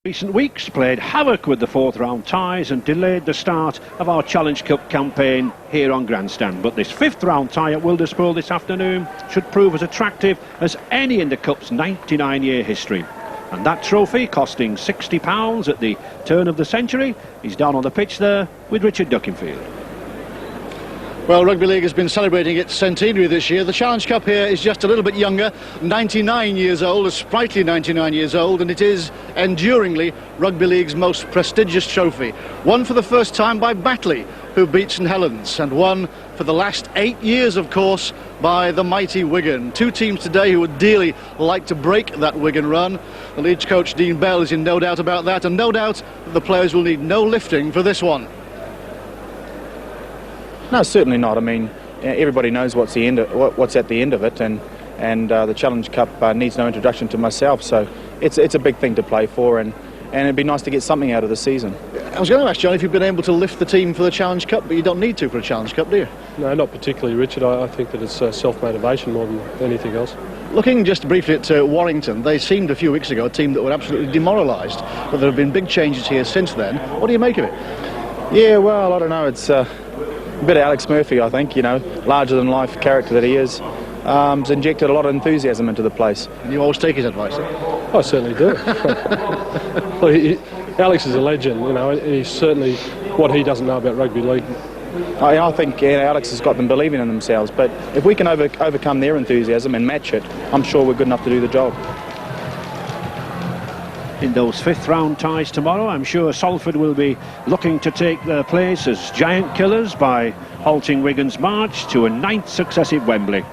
Recent weeks played havoc with the fourth round ties and delayed the start of our Challenge Cup campaign here on Grandstand. But this fifth round tie at Wilderspool this afternoon should prove as attractive as any in the Cup's 99-year history. And that trophy, costing £60 at the turn of the century, is down on the pitch there with Richard Duckinfield. Well, Rugby League has been celebrating its centenary this year. The Challenge Cup here is just a little bit younger, 99 years old, a sprightly 99 years old, and it is enduringly Rugby League's most prestigious trophy. Won for the first time by Batley, who beat St Helens, and won for the last 8 years, of course, by the mighty Wigan. Two teams today who would dearly like to break that Wigan run. The Leeds coach, Dean Bell, is in no doubt about that, and no doubt that the players will need no lifting for this one. No, certainly not. I mean, everybody knows what's at the end of it, and the Challenge Cup needs no introduction to myself. So it's a big thing to play for, and it'd be nice to get something out of the season. I was going to ask John if you've been able to lift the team for the Challenge Cup, but you don't need to for a Challenge Cup, do you? No, not particularly, Richard. I think that it's self-motivation more than anything else. Looking just briefly at Warrington, they seemed a few weeks ago a team that were absolutely demoralised, but there have been big changes here since then. What do you make of it? Yeah, well, I don't know. It's a bit of Alex Murphy, I think, larger-than-life character that he is. Has injected a lot of enthusiasm into the place. And you always take his advice? I certainly do. Well, Alex is a legend, and he's certainly what he doesn't know about rugby league. I think Alex has got them believing in themselves, but if we can overcome their enthusiasm and match it, I'm sure we're good enough to do the job. In those fifth round ties tomorrow, I'm sure Salford will be looking to take their place as giant killers by halting Wigan's march to a 9th successive Wembley.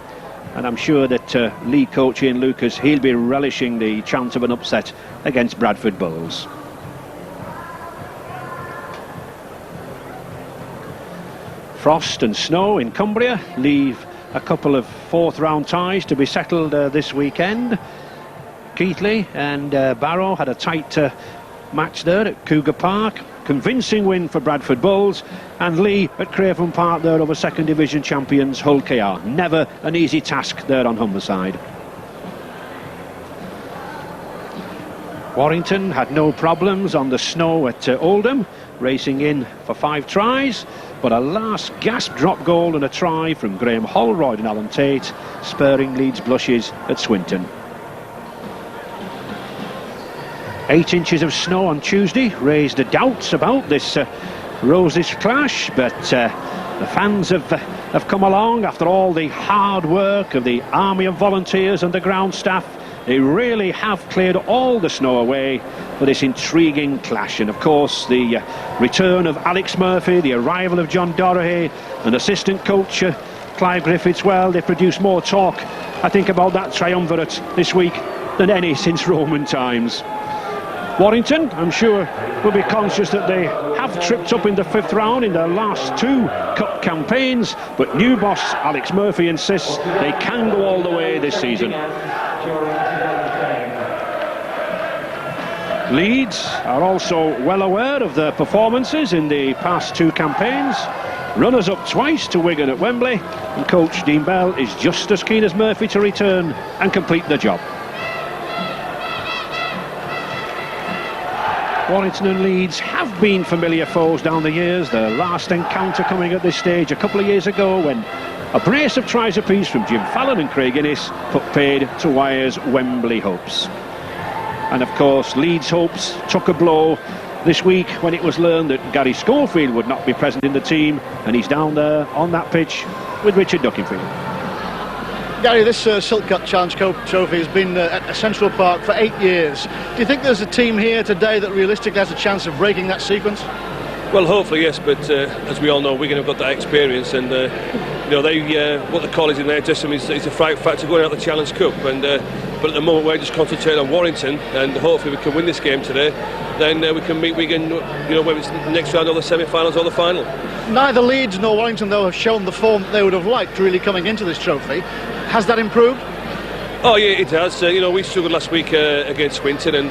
And I'm sure that League coach Ian Lucas, he'll be relishing the chance of an upset against Bradford Bulls. Frost and snow in Cumbria leave a couple of fourth round ties to be settled this weekend. Keighley and Barrow had a tight match there at Cougar Park. Convincing win for Bradford Bulls, and Lee at Craven Park there over second division champions Hull KR. Never an easy task there on Humberside. Warrington had no problems on the snow at Oldham, racing in for 5 tries, but a last gasp drop goal and a try from Graham Holroyd and Alan Tate, spurring Leeds blushes at Swinton. 8 inches of snow on Tuesday raised the doubts about this Roses clash, but the fans have come along after all the hard work of the army of volunteers and the ground staff. They really have cleared all the snow away for this intriguing clash. And of course the return of Alex Murphy, the arrival of John Dorahy and assistant coach Clive Griffiths, well, they produced more talk, I think, about that triumvirate this week than any since Roman times. Warrington, I'm sure, will be conscious that they have tripped up in the fifth round in their last 2 cup campaigns, but new boss Alex Murphy insists they can go all the way this season. Leeds are also well aware of their performances in the past 2 campaigns. Runners-up twice to Wigan at Wembley, and coach Dean Bell is just as keen as Murphy to return and complete the job. Warrington and Leeds have been familiar foes down the years, their last encounter coming at this stage a couple of years ago when a brace of tries apiece from Jim Fallon and Craig Innes put paid to Wyre's Wembley hopes. And of course Leeds' hopes took a blow this week when it was learned that Gary Schofield would not be present in the team, and he's down there on that pitch with Richard Duckinfield. Gary, this Silk Cut Challenge Cup trophy has been at Central Park for 8 years. Do you think there's a team here today that realistically has a chance of breaking that sequence? Well, hopefully yes, but as we all know, Wigan have got that experience, and they what they call it in their system is a fright factor going out the Challenge Cup, and but at the moment we're just concentrating on Warrington, and hopefully we can win this game today. Then we can meet Wigan, whether it's the next round or the semi-finals or the final. Neither Leeds nor Warrington, though, have shown the form that they would have liked really coming into this trophy. Has that improved? Oh yeah, it has. We struggled last week against Swinton, and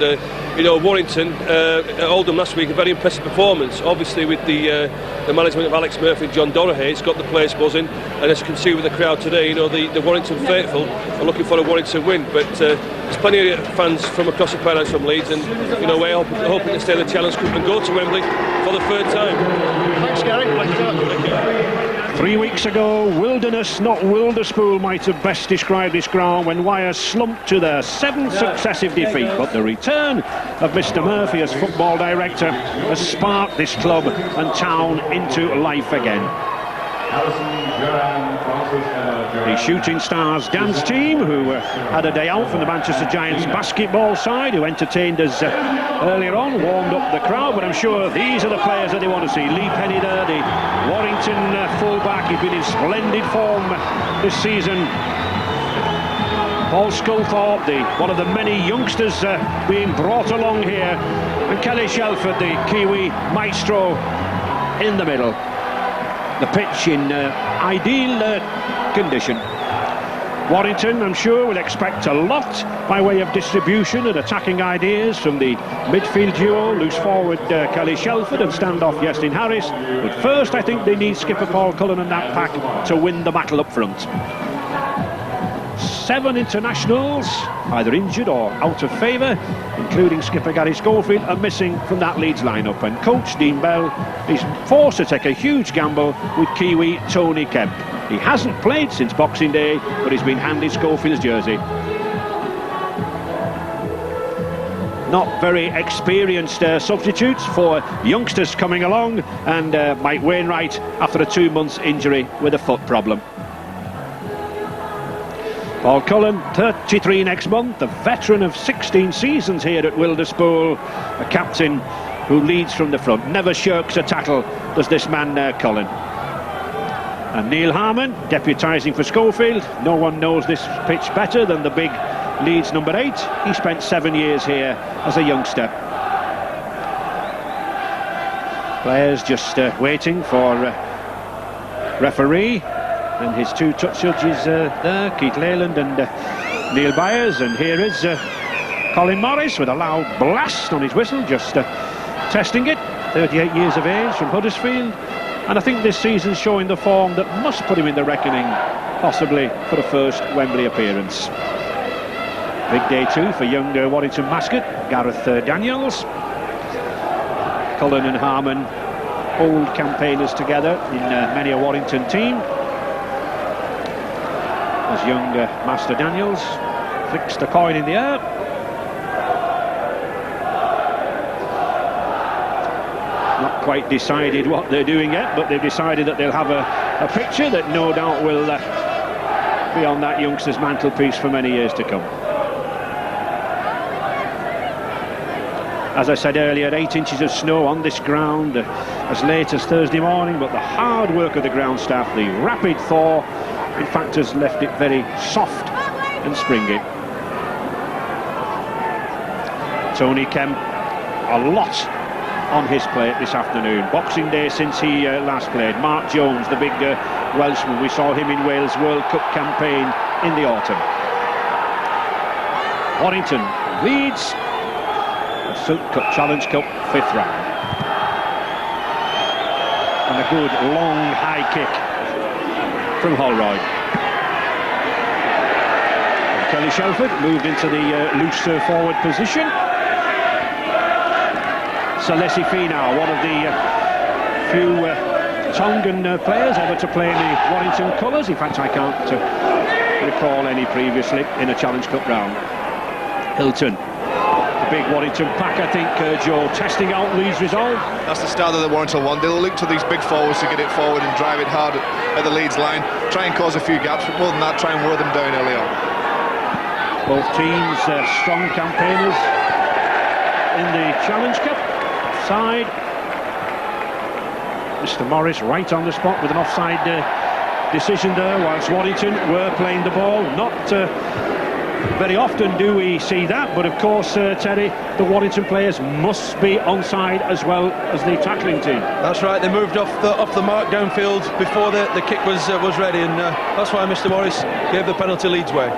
Warrington at Oldham last week, a very impressive performance. Obviously, with the management of Alex Murphy and John Donoghue, it's got the place buzzing. And as you can see with the crowd today, the Warrington faithful are looking for a Warrington win. But there's plenty of fans from across the Pennines from Leeds, and we're hoping to stay in the Challenge Cup and go to Wembley for the third time. Thanks, Gary. Thank you. 3 weeks ago, Wilderness, not Wilderspool, might have best described this ground when Wyre slumped to their 7th successive defeat. But the return of Mr Murphy as football director has sparked this club and town into life again. The Shooting Stars dance team, who had a day out from the Manchester Giants basketball side, who entertained us earlier on, warmed up the crowd, but I'm sure these are the players that they want to see. Lee Penny there, the Warrington fullback, he's been in splendid form this season. Paul Sculthorpe, one of the many youngsters being brought along here, and Kelly Shelford, the Kiwi maestro, in the middle. The pitch in ideal condition. Warrington, I'm sure, will expect a lot by way of distribution and attacking ideas from the midfield duo, loose forward Kelly Shelford and standoff Iestyn Harris. But first, I think they need skipper Paul Cullen and that pack to win the battle up front. 7 internationals, either injured or out of favour, including skipper Gary Schofield, are missing from that Leeds lineup, and coach Dean Bell is forced to take a huge gamble with Kiwi Tony Kemp. He hasn't played since Boxing Day, but he's been handed Schofield's jersey. Not very experienced substitutes for youngsters coming along, and Mike Wainwright after a 2 months injury with a foot problem. Paul Cullen, 33 next month, a veteran of 16 seasons here at Wilderspool, a captain who leads from the front, never shirks a tackle, does this man Cullen. And Neil Harmon, deputising for Schofield. No one knows this pitch better than the big Leeds number 8. He spent 7 years here as a youngster. Players just waiting for referee. And his 2 touch judges there, Keith Leyland and Neil Byers. And here is Colin Morris with a loud blast on his whistle, just testing it. 38 years of age from Huddersfield. And I think this season's showing the form that must put him in the reckoning, possibly for the first Wembley appearance. Big day too for young Warrington mascot, Gareth Daniels. Cullen and Harmon, old campaigners together in many a Warrington team. As young Master Daniels flicks the coin in the air. Not quite decided what they're doing yet, but they've decided that they'll have a picture that no doubt will be on that youngster's mantelpiece for many years to come. As I said earlier, 8 inches of snow on this ground as late as Thursday morning, but the hard work of the ground staff, the rapid thaw, in fact, has left it very soft and springy. Tony Kemp, a lot on his plate this afternoon. Boxing Day since he last played. Mark Jones, the big Welshman, we saw him in Wales World Cup campaign in the autumn. Warrington leads the Silk Cup Challenge Cup 5th round. And a good long high kick from Holroyd. And Kelly Shelford moved into the loose forward position. Salesi Finau, one of the few Tongan players ever to play in the Warrington colours. In fact, I can't recall any previously in a Challenge Cup round. Hilton, the big Warrington pack, I think, Joe, testing out Leeds' resolve. That's the start of the Warrington one. They'll look to these big forwards to get it forward and drive it hard at the Leeds line. Try and cause a few gaps, but more than that, try and wear them down early on. Both teams strong campaigners in the Challenge Cup side. Mr Morris right on the spot with an offside decision there, whilst Warrington were playing the ball. Not very often do we see that, but of course, Terry, the Warrington players must be onside as well as the tackling team. That's right, they moved off the mark downfield before the kick was ready, and that's why Mr Morris gave the penalty Leeds way.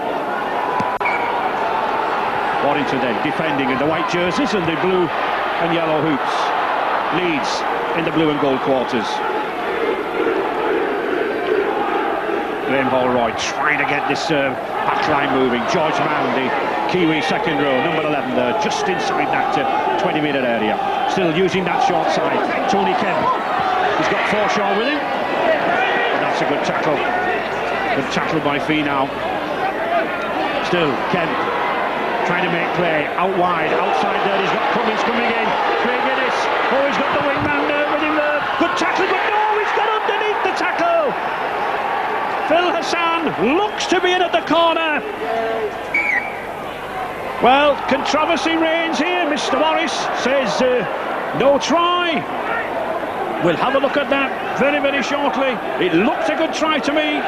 Warrington then defending in the white jerseys and the blue and yellow hoops. Leeds in the blue and gold quarters. Graham Holroyd trying to get this back line moving. George Mann, the Kiwi second row, number 11 there, just inside that 20-metre area. Still using that short side. Tony Kemp, he's got Forshaw with him. And that's a good tackle. Good tackle by Finau. Still Kemp trying to make play out wide, outside there. He's got Cummins coming in. Craig Innes. Oh, he's got the wingman there with him there. Good tackle, but no, he's got underneath the tackle. Phil Hassan looks to be in at the corner. Well, controversy reigns here. Mr. Morris says no try. We'll have a look at that very, very shortly. It looked a good try to me.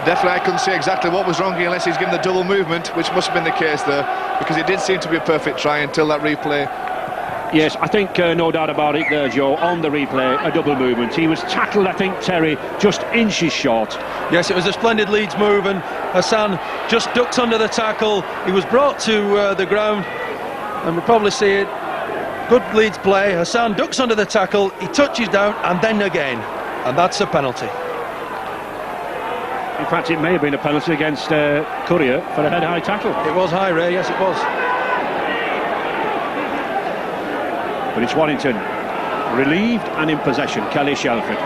Definitely, I couldn't say exactly what was wrong here unless he's given the double movement, which must have been the case there, because it did seem to be a perfect try until that replay. Yes, I think no doubt about it there, Joe, on the replay, a double movement. He was tackled, I think, Terry, just inches short. Yes, it was a splendid Leeds move, and Hassan just ducks under the tackle. He was brought to the ground, and we'll probably see it. Good Leeds play. Hassan ducks under the tackle, he touches down, and then again, and that's a penalty. In fact, it may have been a penalty against Courier for a head-high tackle. It was high, Ray, yes it was. But it's Warrington, relieved and in possession. Kelly Shelford.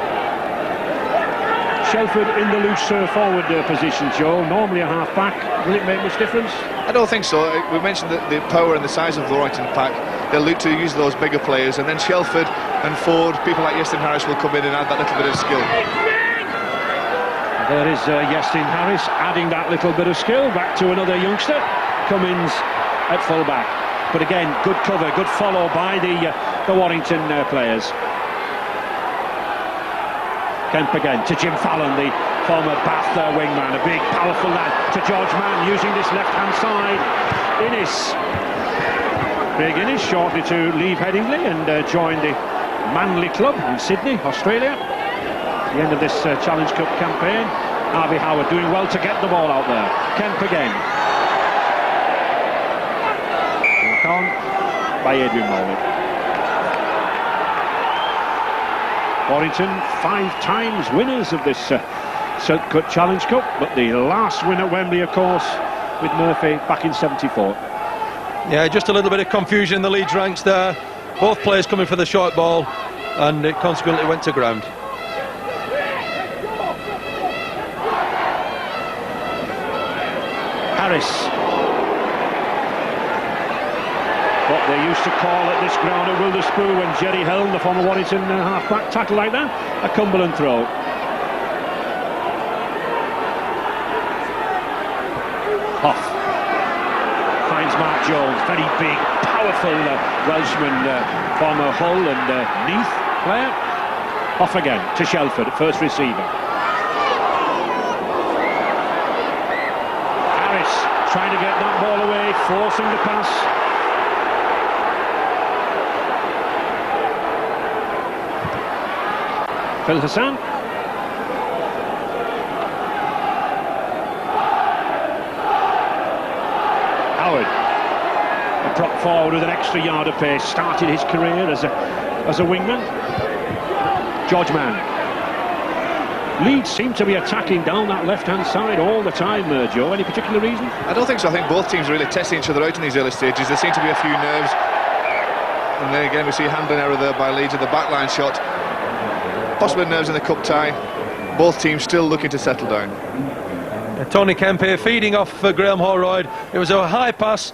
Shelford in the loose forward position, Joe. Normally a half-back. Will it make much difference? I don't think so. We mentioned the power and the size of the Warrington pack. They'll look to use those bigger players, and then Shelford and Ford, people like Yestin Harris, will come in and add that little bit of skill. There is Yestin Harris adding that little bit of skill back to another youngster. Cummins at full-back. But again, good cover, good follow by the Warrington players. Kemp again to Jim Fallon, the former Bath wingman, a big, powerful lad, to George Mann using this left-hand side. Innes. Craig Innes shortly to leave Headingley and join the Manly Club in Sydney, Australia. The end of this Challenge Cup campaign. Harvey Howard doing well to get the ball out there. Kemp again. On by Adrian Morley. Warrington 5 times winners of this Silk Cut Challenge Cup, but the last win at Wembley, of course, with Murphy back in '74. Yeah, just a little bit of confusion in the Leeds ranks there. Both players coming for the short ball, and it consequently went to ground. Harris. What they used to call at this ground at Wilderspool when Jerry Helm, the former Warrington half-back, tackled like that, a Cumberland throw. Hoff finds Mark Jones, very big, powerful Welshman, former Hull and Neath player. Hoff again to Shelford, first receiver. Harris trying to get that ball away, forcing the pass. Phil Hassan. Howard, a prop forward with an extra yard of pace, started his career as a wingman. George Mann. Leeds seem to be attacking down that left-hand side all the time, Joe. Any particular reason? I don't think so. I think both teams are really testing each other out in these early stages. There seem to be a few nerves. And then again, we see a handling error there by Leeds at the backline shot. Possible nerves in the cup tie. Both teams still looking to settle down. Tony Kemp here feeding off Graham Holroyd. It was a high pass.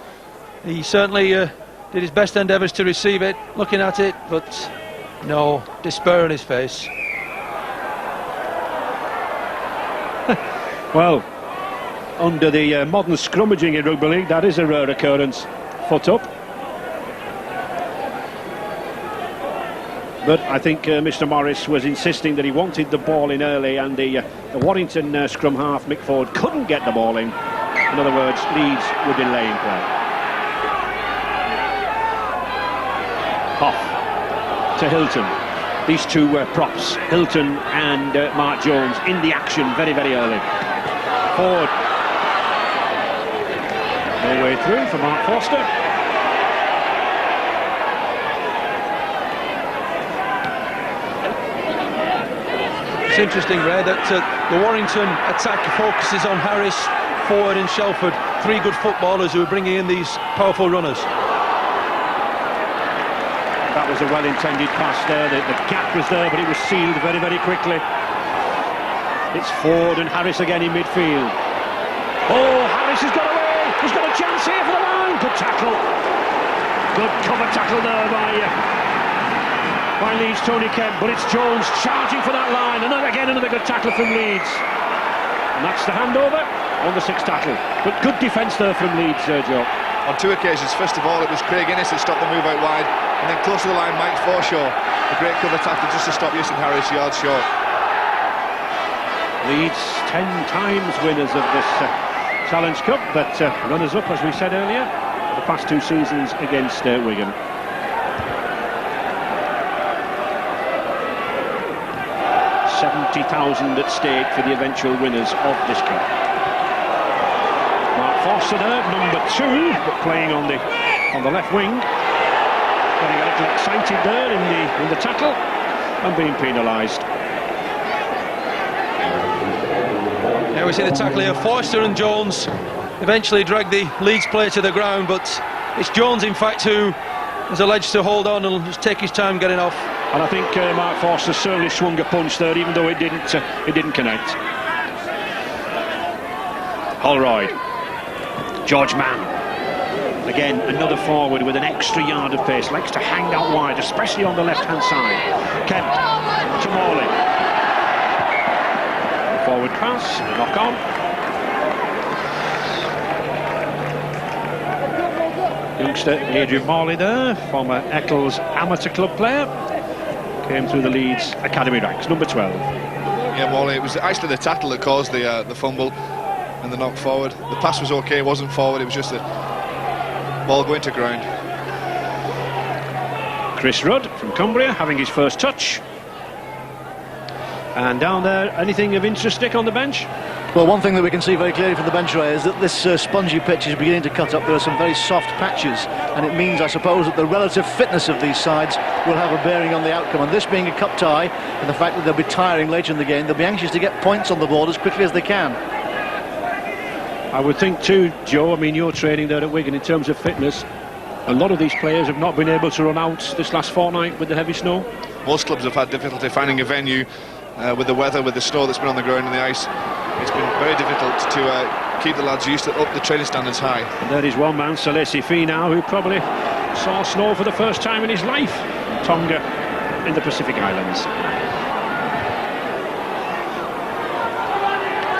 He certainly did his best endeavours to receive it, looking at it, but no, despair on his face. Well, under the modern scrummaging in rugby league, that is a rare occurrence. Foot up. But I think Mr. Morris was insisting that he wanted the ball in early, and the Warrington scrum half, Mick Ford, couldn't get the ball in. In other words, Leeds were delaying play. Hoff to Hilton. These two props, Hilton and Mark Jones, in the action very, very early. Ford. All the way through for Mark Forster. It's interesting, Ray, that the Warrington attack focuses on Harris, Ford and Shelford, three good footballers who are bringing in these powerful runners. That was a well-intended pass there. The gap was there, but it was sealed very, very quickly. It's Ford and Harris again in midfield. Oh, Harris has got away. He's got a chance here for the line. Good tackle. Good cover tackle there by Leeds' Tony Kemp, but it's Jones charging for that line, and then again another good tackle from Leeds, and that's the handover on the sixth tackle. But good defence there from Leeds, Joe. On two occasions. First of all, it was Craig Innes that stopped the move out wide, and then close to the line, Mike Forshaw, a great cover tackle just to stop Houston Harris yards short. Leeds 10 times winners of this Challenge Cup, but runners-up, as we said earlier, the past two seasons against Wigan. 70,000 at stake for the eventual winners of this cup. Mark Forster there, number 2, but playing on the left wing, getting a little excited there in the tackle and being penalised. Now we see the tackle here. Forster and Jones eventually drag the Leeds player to the ground, but it's Jones, in fact, who is alleged to hold on and just take his time getting off. And I think Mark Forster certainly swung a punch there, even though it didn't connect. Holroyd, George Mann, again another forward with an extra yard of pace, likes to hang out wide, especially on the left-hand side. Kemp to Morley. Forward pass, knock on. Youngster Adrian Morley there, former Eccles amateur club player. Came through the Leeds academy ranks, number 12. Yeah, Morley, it was actually the tackle that caused the fumble and the knock forward. The pass was okay, it wasn't forward, it was just a ball going to ground. Chris Rudd from Cumbria having his first touch. And down there, anything of interest, Dick, on the bench? Well, one thing that we can see very clearly from the bench, Ray, is that this spongy pitch is beginning to cut up. There are some very soft patches, and it means, I suppose, that the relative fitness of these sides will have a bearing on the outcome. And this being a cup tie, and the fact that they'll be tiring later in the game, they'll be anxious to get points on the board as quickly as they can. I would think too, Joe, I mean, you're training there at Wigan in terms of fitness. A lot of these players have not been able to run out this last fortnight with the heavy snow. Most clubs have had difficulty finding a venue with the weather, with the snow that's been on the ground and the ice. It's been very difficult to keep the lads used to up the training standards high. And there is one man, Salesi Finau, who probably saw snow for the first time in his life. Tonga in the Pacific Islands.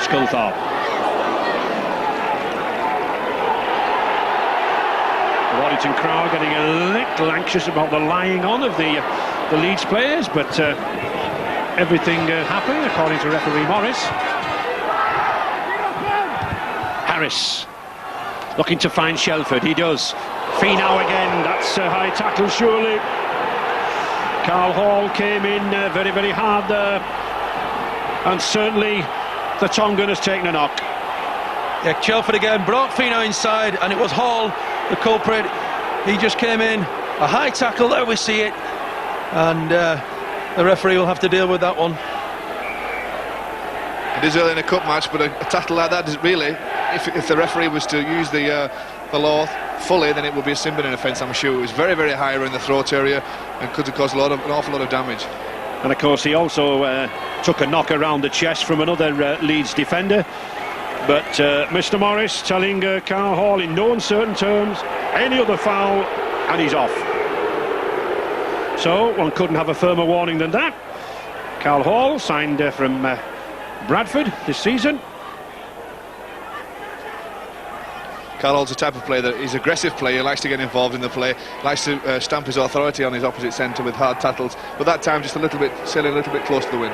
Sculthorpe. The Warrington crowd getting a little anxious about the lying on of the Leeds players, but everything happening according to referee Morris. Harris looking to find Shelford, he does. Finau again, that's a high tackle surely. Carl Hall came in very, very hard there, and certainly the Tongan has taken a knock. Yeah, Shelford again brought Finau inside, and it was Hall, the culprit. He just came in, a high tackle, there we see it, and the referee will have to deal with that one. It is early in a cup match, but a tackle like that is really, if the referee was to use the law fully, then it would be a sin bin offence, I'm sure. It was very, very high around the throat area and could have caused an awful lot of damage. And of course he also took a knock around the chest from another Leeds defender. But Mr. Morris telling Carl Hall in no uncertain terms, any other foul and he's off. So one couldn't have a firmer warning than that. Carl Hall signed from Bradford this season. Carl Hall's the type of player that he's an aggressive player, likes to get involved in the play, likes to stamp his authority on his opposite centre with hard tackles, but that time just sailing a little bit close to the win.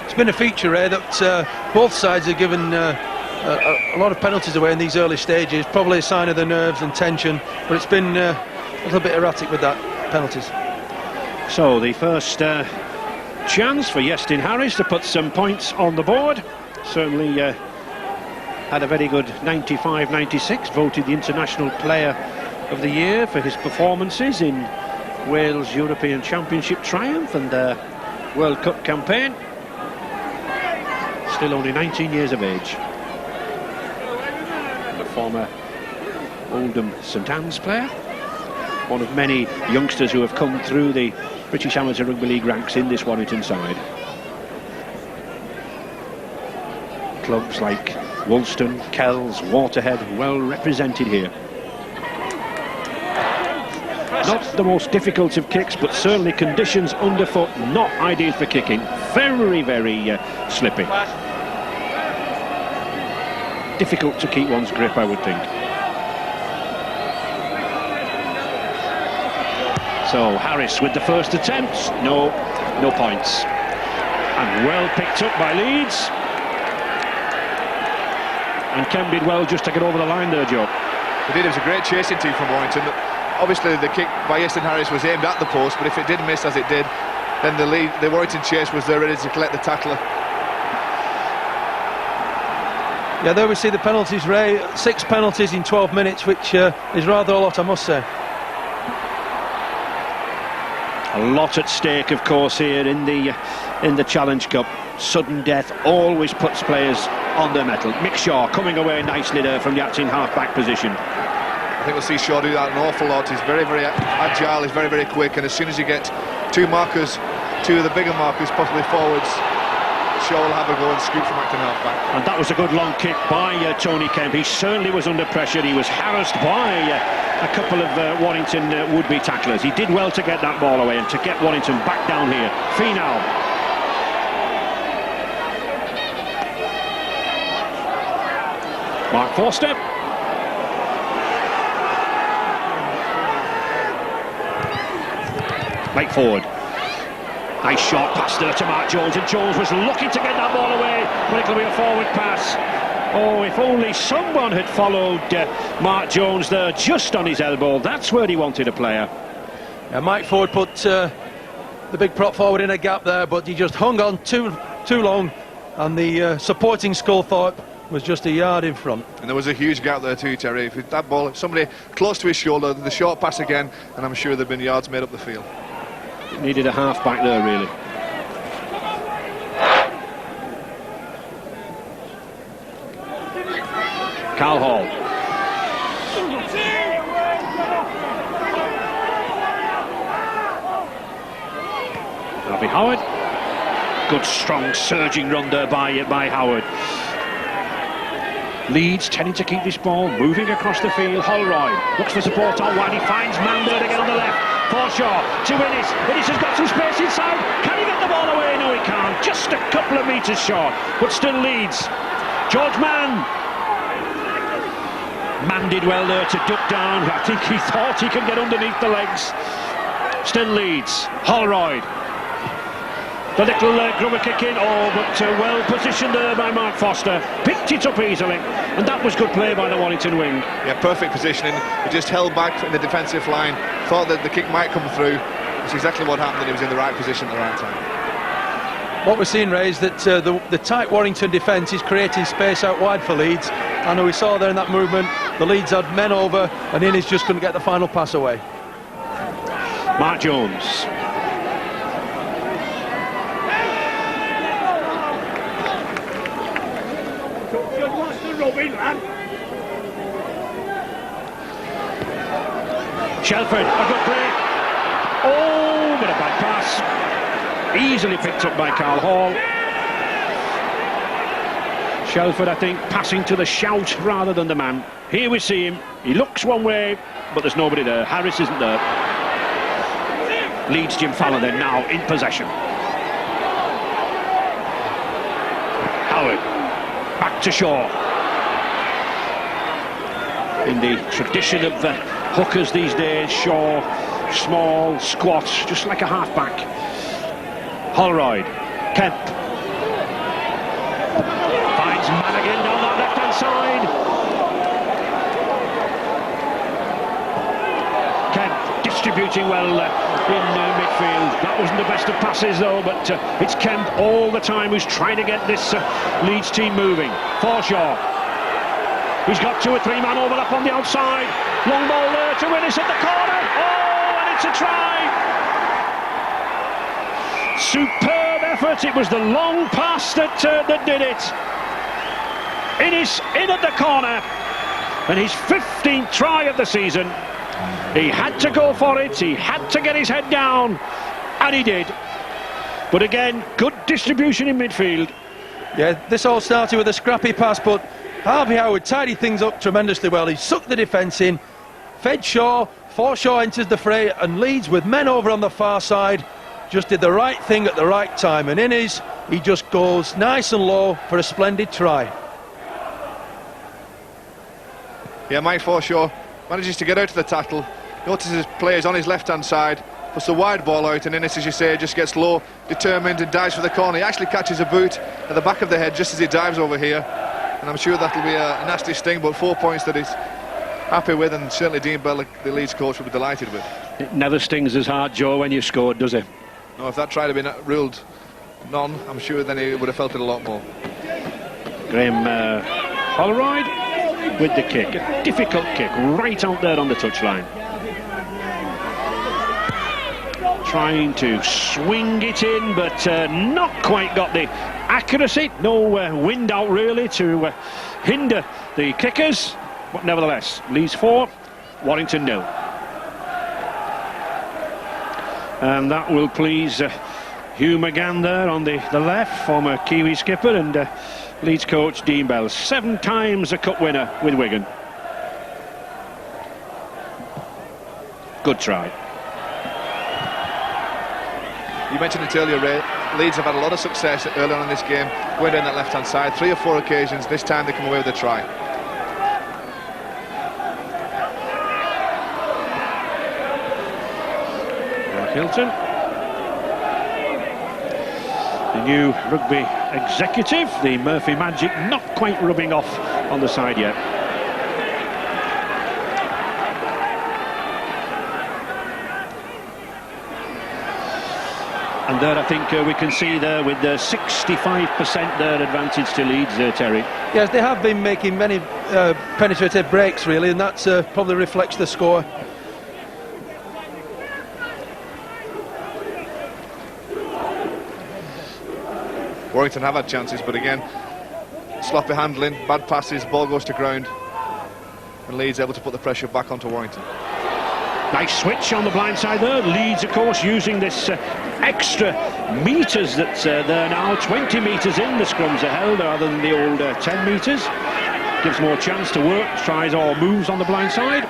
It's been a feature, that both sides have given a lot of penalties away in these early stages, probably a sign of the nerves and tension, but it's been a little bit erratic with that, penalties. So the first chance for Yestin Harris to put some points on the board. certainly had a very good 95-96, voted the International Player of the Year for his performances in Wales European Championship triumph and World Cup campaign. Still only 19 years of age. The former Oldham St Anne's player, one of many youngsters who have come through the British Amateur Rugby League ranks in this Warrington side. Clubs like Woolston, Kells, Waterhead, well represented here. Not the most difficult of kicks, but certainly conditions underfoot not ideal for kicking. Very, very slippy. Difficult to keep one's grip, I would think. So Harris with the first attempt. No points. And well picked up by Leeds. And Ken did well just to get over the line there, Joe. Indeed, it was a great chasing team from Warrington. Obviously the kick by Easton Harris was aimed at the post, but if it did miss as it did, then the Warrington chase was there ready to collect the tackler. Yeah, there we see the penalties, Ray. 6 penalties in 12 minutes, which is rather a lot, I must say. A lot at stake, of course, here in the Challenge Cup. Sudden death always puts players on their mettle. Mick Shaw coming away nicely there from the acting half-back position. I think we'll see Shaw do that an awful lot. He's very, very agile, he's very, very quick, and as soon as you get two of the bigger markers, possibly forwards, Shaw will have a go and scoop from acting half-back. And that was a good long kick by Tony Kemp. He certainly was under pressure. He was harassed by a couple of Warrington would-be tacklers. He did well to get that ball away and to get Warrington back down here. Finau. Mark Forster. Right forward. Nice short pass there to Mark Jones, and Jones was looking to get that ball away, but it'll be a forward pass. Oh, if only someone had followed Mark Jones there just on his elbow. That's where he wanted a player. Yeah, Mike Ford put the big prop forward in a gap there, but he just hung on too long, and the supporting Sculthorpe was just a yard in front. And there was a huge gap there too, Terry. If that ball, if somebody close to his shoulder, the short pass again, and I'm sure there'd been yards made up the field. Needed a half back there, really. Carl Hall. Harvey Howard. Good strong surging run there by Howard. Leeds tending to keep this ball moving across the field. Holroyd looks for support out wide. He finds Mander again on the left. Forshaw to Innes. Innes has got some space inside. Can he get the ball away? No, he can't. Just a couple of metres short, but still Leeds. George Mann. Mann did well there to duck down. I think he thought he could get underneath the legs. Still Leeds. Holroyd. The little grubber kick in, but well positioned there by Mark Foster. Picked it up easily, and that was good play by the Warrington wing. Yeah, perfect positioning. He just held back in the defensive line, thought that the kick might come through. That's exactly what happened, and he was in the right position at the right time. What we're seeing, Ray, is that the tight Warrington defence is creating space out wide for Leeds. And we saw there in that movement, the Leeds had men over, and Innes just couldn't get the final pass away. Mark Jones. Shelford, a good break. Oh, but a bad pass. Easily picked up by Carl Hall. Shelford, I think, passing to the shout rather than the man. Here we see him. He looks one way, but there's nobody there. Harris isn't there. Leeds Jim Fallon then now in possession. Howard. Back to Shaw. In the tradition of hookers these days, Shaw, small, squat, just like a half-back. Holroyd, Kemp. Finds Madigan down that left-hand side. Kemp distributing well in midfield. That wasn't the best of passes though, but it's Kemp all the time who's trying to get this Leeds team moving. Forshaw. He's got 2 or 3 man overlap on the outside. Long ball there to Willis at the corner. Oh, and it's a try. Superb effort. It was the long pass that did it. It is in at the corner. And his 15th try of the season. He had to go for it. He had to get his head down. And he did. But again, good distribution in midfield. Yeah, this all started with a scrappy pass, but Harvey Howard tidied things up tremendously well. He sucked the defence in, fed Shaw, Forshaw enters the fray, and Leeds, with men over on the far side, just did the right thing at the right time. And he just goes nice and low for a splendid try. Yeah, Mike Forshaw manages to get out of the tackle, notices players on his left-hand side, puts the wide ball out, and Innes, as you say, just gets low, determined, and dives for the corner. He actually catches a boot at the back of the head just as he dives over here, and I'm sure that'll be a nasty sting, but 4 points that he's happy with, and certainly Dean Bell, the Leeds coach, will be delighted with. It never stings as hard, Joe, when you scored, does it? No, if that try had been ruled none, I'm sure then he would have felt it a lot more. Graham Holroyd with the kick, a difficult kick right out there on the touchline. Trying to swing it in, but not quite got the accuracy. No wind out really to hinder the kickers, but nevertheless, Leeds 4, Warrington 0. And that will please Hugh McGann there on the left, former Kiwi skipper, and Leeds coach Dean Bell, 7 times a cup winner with Wigan. Good try. You mentioned it earlier, Ray. Leeds have had a lot of success early on in this game, going down that left-hand side. 3 or 4 occasions. This time they come away with a try. Hilton, the new rugby executive, the Murphy magic, not quite rubbing off on the side yet. And there I think we can see there with the 65% their advantage to Leeds, Terry. Yes, they have been making many penetrative breaks really, and that probably reflects the score. Warrington have had chances, but again, sloppy handling, bad passes, ball goes to ground, and Leeds able to put the pressure back onto Warrington. Nice switch on the blind side there. Leeds, of course, using this extra metres that's there now. 20 metres in, the scrums are held rather than the old 10 metres. Gives more chance to work, tries or moves on the blind side.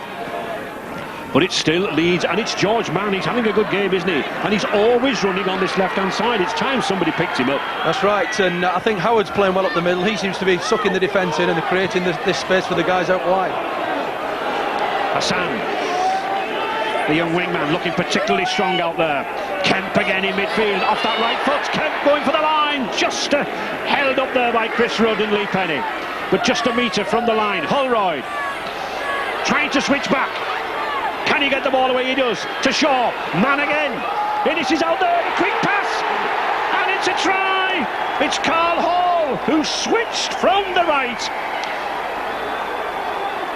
But it's still Leeds, and it's George Mann. He's having a good game, isn't he? And he's always running on this left-hand side. It's time somebody picked him up. That's right, and I think Howard's playing well up the middle. He seems to be sucking the defence in and creating this space for the guys out wide. Hassan, the young wingman, looking particularly strong out there. Kemp again in midfield, off that right foot. Kemp going for the line, just held up there by Chris Rudd and Lee Penny. But just a metre from the line. Holroyd trying to switch back. Can he get the ball away? He does. To Shaw. Man again. Innes is out there. A quick pass. And it's a try. It's Carl Hall who switched from the right.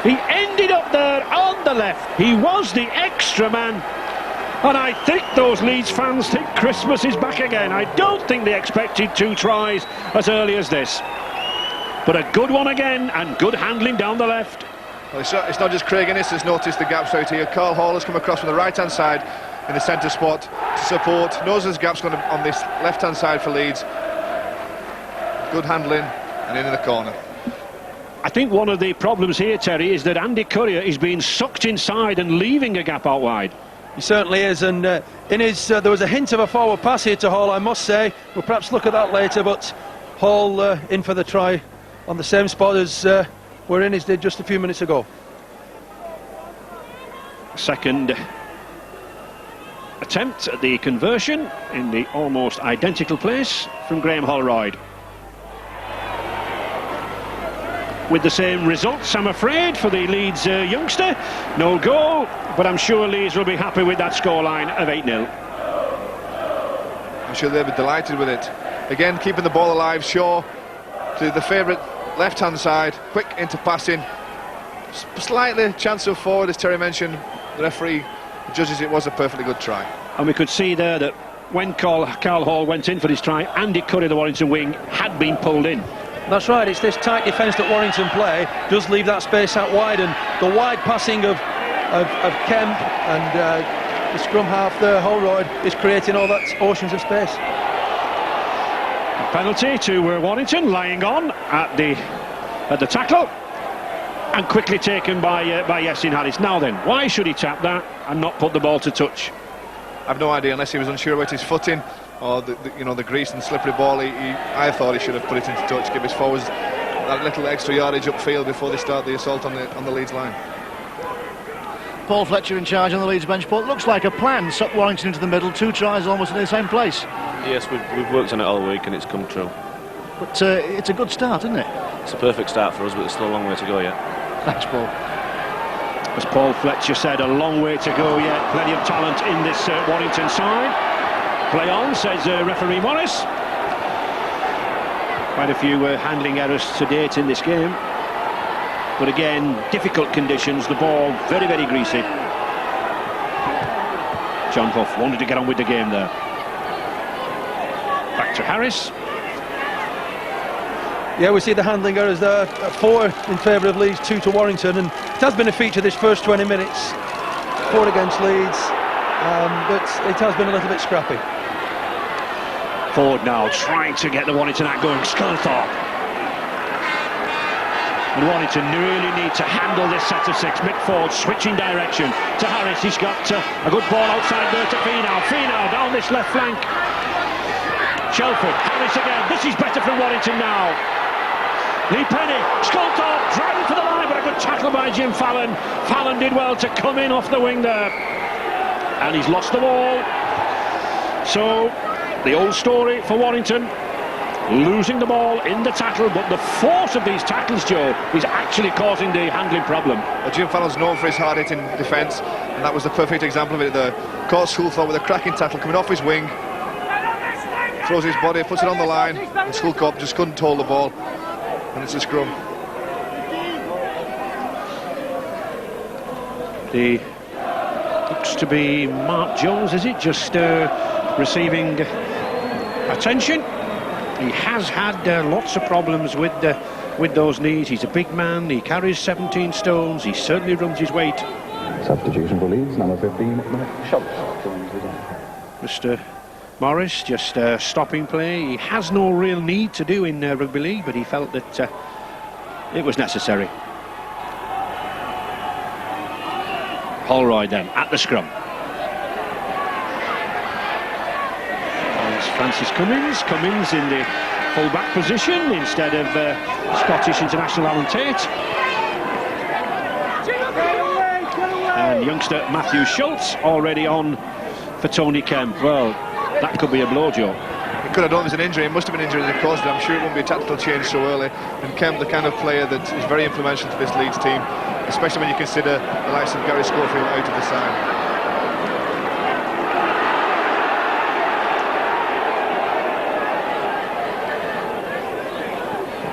He ended up there on the left. He was the extra man. And I think those Leeds fans think Christmas is back again. I don't think they expected 2 tries as early as this. But a good one again, and good handling down the left. Well, it's not just Craig Innes has noticed the gaps out here. Carl Hall has come across from the right-hand side in the centre spot to support. Knows there's gaps going on this left-hand side for Leeds. Good handling and in the corner. I think one of the problems here, Terry, is that Andy Courier is being sucked inside and leaving a gap out wide. He certainly is, and there was a hint of a forward pass here to Hall, I must say. We'll perhaps look at that later, but Hall in for the try on the same spot as where Innes did just a few minutes ago. Second attempt at the conversion in the almost identical place from Graham Holroyd. with the same results, I'm afraid, for the Leeds youngster. No goal, but I'm sure Leeds will be happy with that scoreline of 8-0. I'm sure they'll be delighted with it. Again, keeping the ball alive, Shaw to the favourite left-hand side, quick into passing. Slightly chance of forward, as Terry mentioned. The referee judges it was a perfectly good try. And we could see there that when Carl Hall went in for his try, Andy Curry, the Warrington wing, had been pulled in. That's right, it's this tight defence that Warrington play does leave that space out wide, and the wide passing of Kemp and the scrum half there, Holroyd, is creating all that oceans of space. A penalty to Warrington, lying on at the tackle, and quickly taken by Yasin Harris. Now then, why should he tap that and not put the ball to touch? I've no idea, unless he was unsure about his footing or the grease and slippery ball. I thought he should have put it into touch, give his forwards that little extra yardage upfield before they start the assault on the Leeds line. Paul Fletcher in charge on the Leeds bench. Paul, looks like a plan. Suck Warrington into the middle, 2 tries almost in the same place. Yes, we've worked on it all week and it's come true. But it's a good start, isn't it? It's a perfect start for us, but there's still a long way to go yet. Thanks, Paul. As Paul Fletcher said, a long way to go yet. Plenty of talent in this Warrington side. Play on, says referee Morris. Quite a few handling errors to date in this game. But again, difficult conditions, the ball very, very greasy. John Huff wanted to get on with the game there. Back to Harris. Yeah, we see the handling errors there, 4 in favour of Leeds, 2 to Warrington, and it has been a feature this first 20 minutes, 4 against Leeds, but it has been a little bit scrappy. Forward now, trying to get the Warrington act going, Sculthorpe. And Warrington really need to handle this set of 6. Mick Ford switching direction to Harris. He's got a good ball outside there to Finau. Finau down this left flank. Shelford, Harris again. This is better from Warrington now. Lee Penny, Sculthorpe driving for the line, but a good tackle by Jim Fallon. Fallon did well to come in off the wing there. And he's lost the ball. So, the old story for Warrington. Losing the ball in the tackle, but the force of these tackles, Joe, is actually causing the handling problem. Well, Jim Fallon's known for his hard-hitting defence, and that was the perfect example of it. The caught Sculthorpe with a cracking tackle coming off his wing. Throws his body, puts it on the line, and Sculthorpe just couldn't hold the ball. And it's a scrum. Looks to be Mark Jones, is it? Just receiving attention. He has had lots of problems with those knees. He's a big man. He carries 17 stones. He certainly runs his weight. Substitution for Leeds, number 15 at the Schultz joins the game. Mr. Morris just stopping play. He has no real need to do in rugby league, but he felt that it was necessary. Holroyd then at the scrum. There's Francis Cummins in the full-back position instead of Scottish international Alan Tate. And youngster Matthew Schultz already on for Tony Kemp. Well, that could be a blow, Joe. It could have done. It was an injury. It must have been injury that caused it. I'm sure it won't be a tactical change so early. And Kemp, the kind of player that is very influential to this Leeds team, especially when you consider the likes of Gary Schofield out of the side.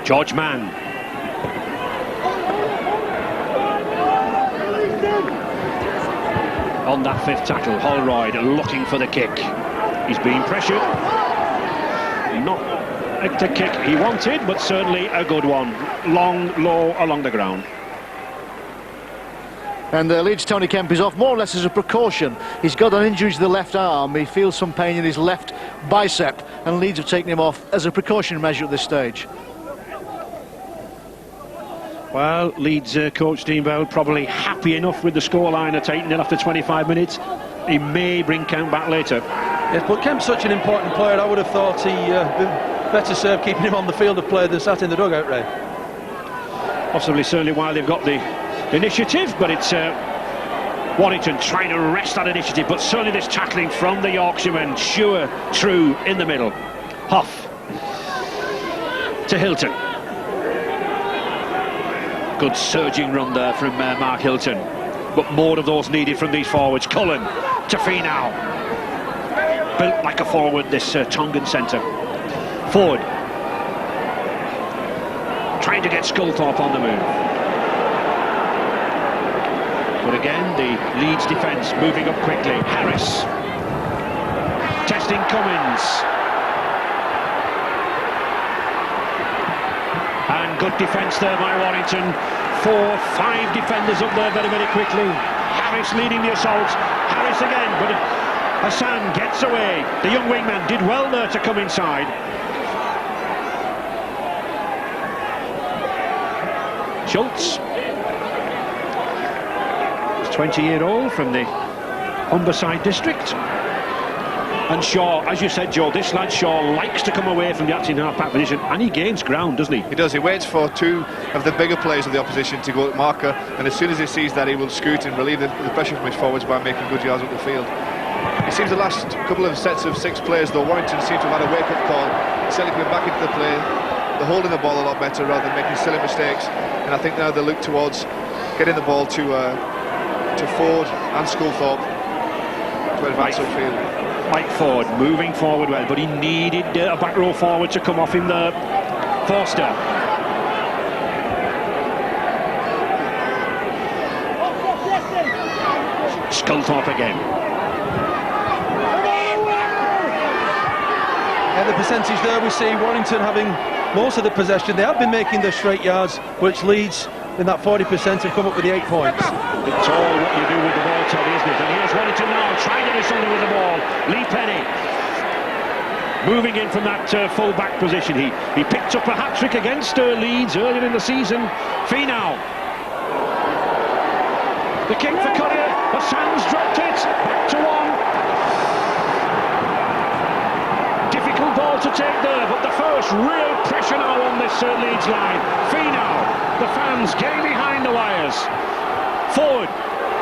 George Mann. On that 5th tackle, Holroyd looking for the kick. He's being pressured. Not the kick he wanted, but certainly a good one. Long, low along the ground. And Leeds' Tony Kemp is off more or less as a precaution. He's got an injury to the left arm. He feels some pain in his left bicep, and Leeds have taken him off as a precautionary measure at this stage. Well, Leeds coach Dean Bell probably happy enough with the scoreline at 8-0 after 25 minutes. He may bring Kemp back later. Yes, but Kemp's such an important player. I would have thought he better served keeping him on the field of play than sat in the dugout, Ray. Possibly, certainly, while they've got the initiative, but it's Warrington trying to wrest that initiative, but certainly this tackling from the Yorkshireman, sure, true, in the middle. Huff to Hilton. Good surging run there from Mark Hilton, but more of those needed from these forwards. Cullen to Finau, built like a forward, this Tongan centre. Ford trying to get Sculthorpe on the move, but again the Leeds defence moving up quickly. Harris testing Cummins, and good defence there by Warrington. 4-5 defenders up there very, very quickly. Harris leading the assault. Harris again, but Hassan gets away. The young wingman did well there to come inside. Schultz, 20-year-old from the Humberside district. And Shaw, as you said, Joe, this lad Shaw likes to come away from the acting half-back position, and he gains ground, doesn't he? He does. He waits for two of the bigger players of the opposition to go at marker, and as soon as he sees that, he will scoot and relieve the pressure from his forwards by making good yards up the field. It seems the last couple of sets of 6 players, though, Warrington seem to have had a wake-up call, certainly coming back into the play. They're holding the ball a lot better rather than making silly mistakes, and I think now they look towards getting the ball to Ford and Sculthorpe to advance upfield. Mike Ford moving forward well, but he needed a back row forward to come off him there. Forster. Sculthorpe again. Yeah, the percentage there, we see Warrington having most of the possession. They have been making their straight yards, which leads in that 40% have come up with the 8 points. It's all what you do with the ball, Teddy, isn't it? And here's Warrington now trying to do something with the ball. Lee Penny moving in from that full-back position. He picked up a hat-trick against Leeds earlier in the season. Finau. The kick for Collier. Hassan's dropped it. Back to one. Difficult ball to take there, but the first real pressure now on this Leeds line. Finau. The fans getting behind the wires. Forward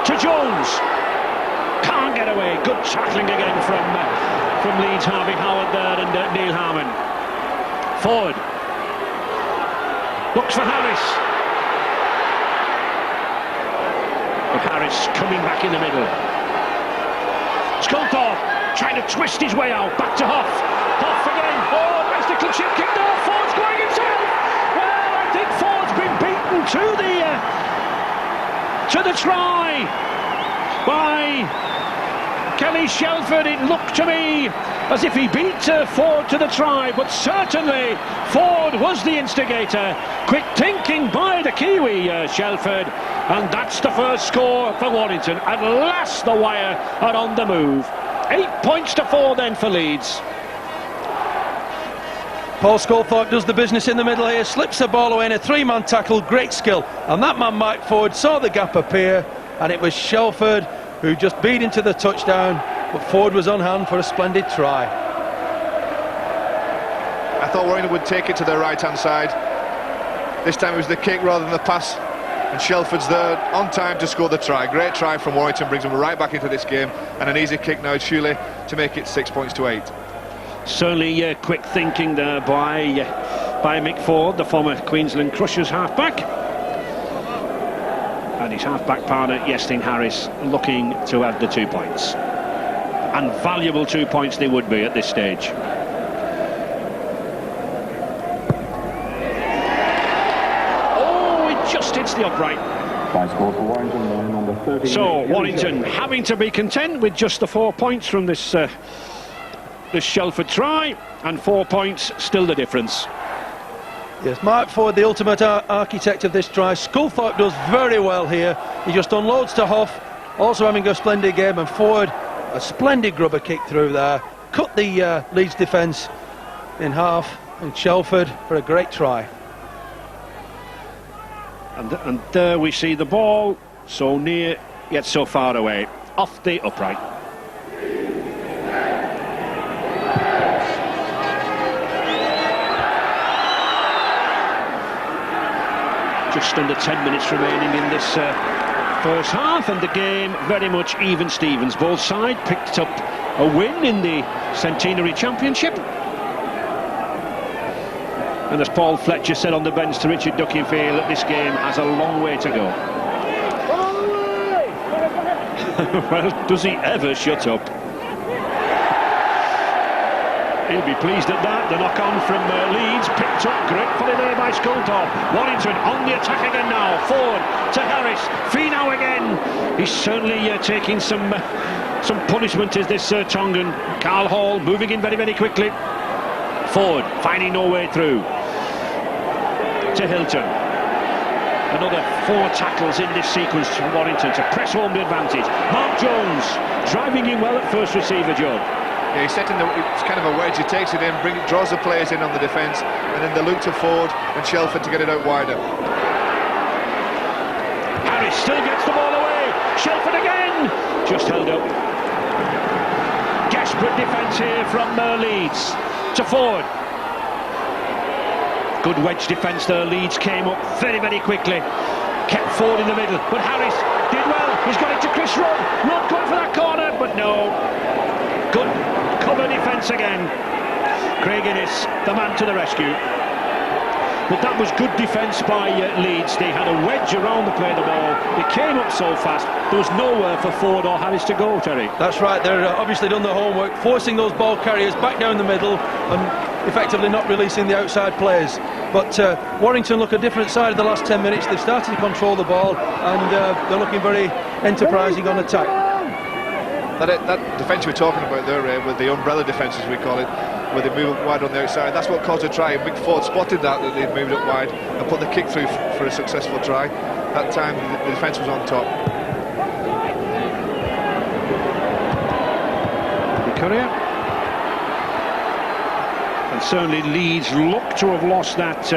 to Jones. Can't get away. Good tackling again from Leeds. Harvey Howard there and Neil Harmon. Forward. Looks for Harris. But Harris coming back in the middle. Sculthorpe trying to twist his way out. Back to Hoff. Hoff again. Oh, nice little chip kick there. Ford's going himself. Well, I think Ford's been beaten to the try by Kelly Shelford. It looked to me as if he beat Ford to the try, but certainly Ford was the instigator. Quick thinking by the Kiwi, Shelford, and that's the first score for Warrington. At last the Wire are on the move. 8 points to 4 then for Leeds. Paul Sculthorpe does the business in the middle here, slips the ball away in a 3-man tackle, great skill. And that man, Mike Ford, saw the gap appear, and it was Shelford who just beat into the touchdown, but Ford was on hand for a splendid try. I thought Warrington would take it to their right-hand side. This time it was the kick rather than the pass, and Shelford's there on time to score the try. Great try from Warrington, brings them right back into this game, and an easy kick now, Shuley, to make it 6 points to 8. Certainly quick thinking there by Mick Ford, the former Queensland Crushers halfback, and his halfback partner Iestyn Harris looking to add the 2 points, and valuable 2 points they would be at this stage. Oh, it just hits the upright. So Warrington having to be content with just the 4 points from this Shelford try, and 4 points still the difference. Yes, Mark Ford, the ultimate architect of this try. Sculthorpe does very well here. He just unloads to Hoff, also having a splendid game, and Ford, a splendid grubber kick through there, cut the Leeds defence in half, and Shelford for a great try. And there we see the ball, so near yet so far away, off the upright. Just under 10 minutes remaining in this first half, and the game very much even Stevens. Both sides picked up a win in the Centenary Championship, And as Paul Fletcher said on the bench to Richard Duckingfield, this game has a long way to go. Well, does he ever shut up? He'll be pleased at that. The knock-on from Leeds, picked up gratefully there by Sculthorpe. Warrington on the attack again now. Forward to Harris. Finau again. He's certainly taking some punishment, is this Tongan. Carl Hall moving in very, very quickly. Forward, finding no way through. To Hilton. Another 4 tackles in this sequence from Warrington to press home the advantage. Mark Jones driving in well at first receiver, Joe. Yeah, he's setting it's kind of a wedge. He takes it in, draws the players in on the defence, and then they look to Ford and Shelford to get it out wider. Harris still gets the ball away. Shelford again, just held up. Desperate defence here from Leeds to Ford. Good wedge defence there. Leeds came up very, very quickly. Kept Ford in the middle, but Harris did well. He's got it to Chris Rudd. Rudd going for that corner, but no. Good cover defence again. Craig Innes, the man to the rescue. But that was good defence by Leeds. They had a wedge around the play of the ball. They came up so fast, there was nowhere for Ford or Harris to go, Terry. That's right, they're obviously done their homework, forcing those ball carriers back down the middle and effectively not releasing the outside players. But Warrington look a different side of the last 10 minutes. They've started to control the ball and they're looking very enterprising on attack. That defence we're talking about there, with the umbrella defence as we call it, where they move up wide on the outside, that's what caused a try. Mick Ford spotted that they'd moved up wide and put the kick through for a successful try. That time the defence was on top. Courier. And certainly Leeds look to have lost that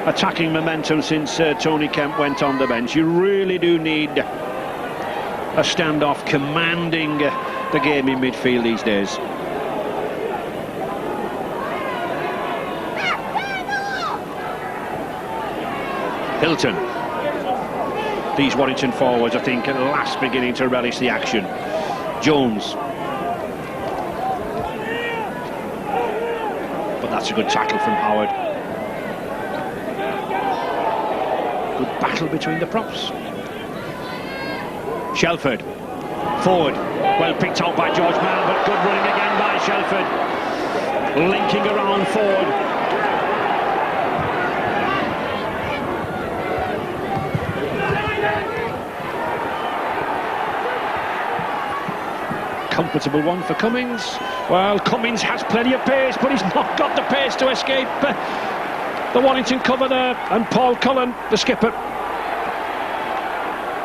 attacking momentum since Tony Kemp went on the bench. You really do need a standoff commanding the game in midfield these days. Hilton. These Warrington forwards, I think, at last beginning to relish the action. Jones. But that's a good tackle from Howard. Good battle between the props. Shelford. Forward. Well picked out by George Mann, but good running again by Shelford. Linking around Ford. Comfortable one for Cummings. Well, Cummings has plenty of pace, but he's not got the pace to escape the Warrington cover there. And Paul Cullen, the skipper.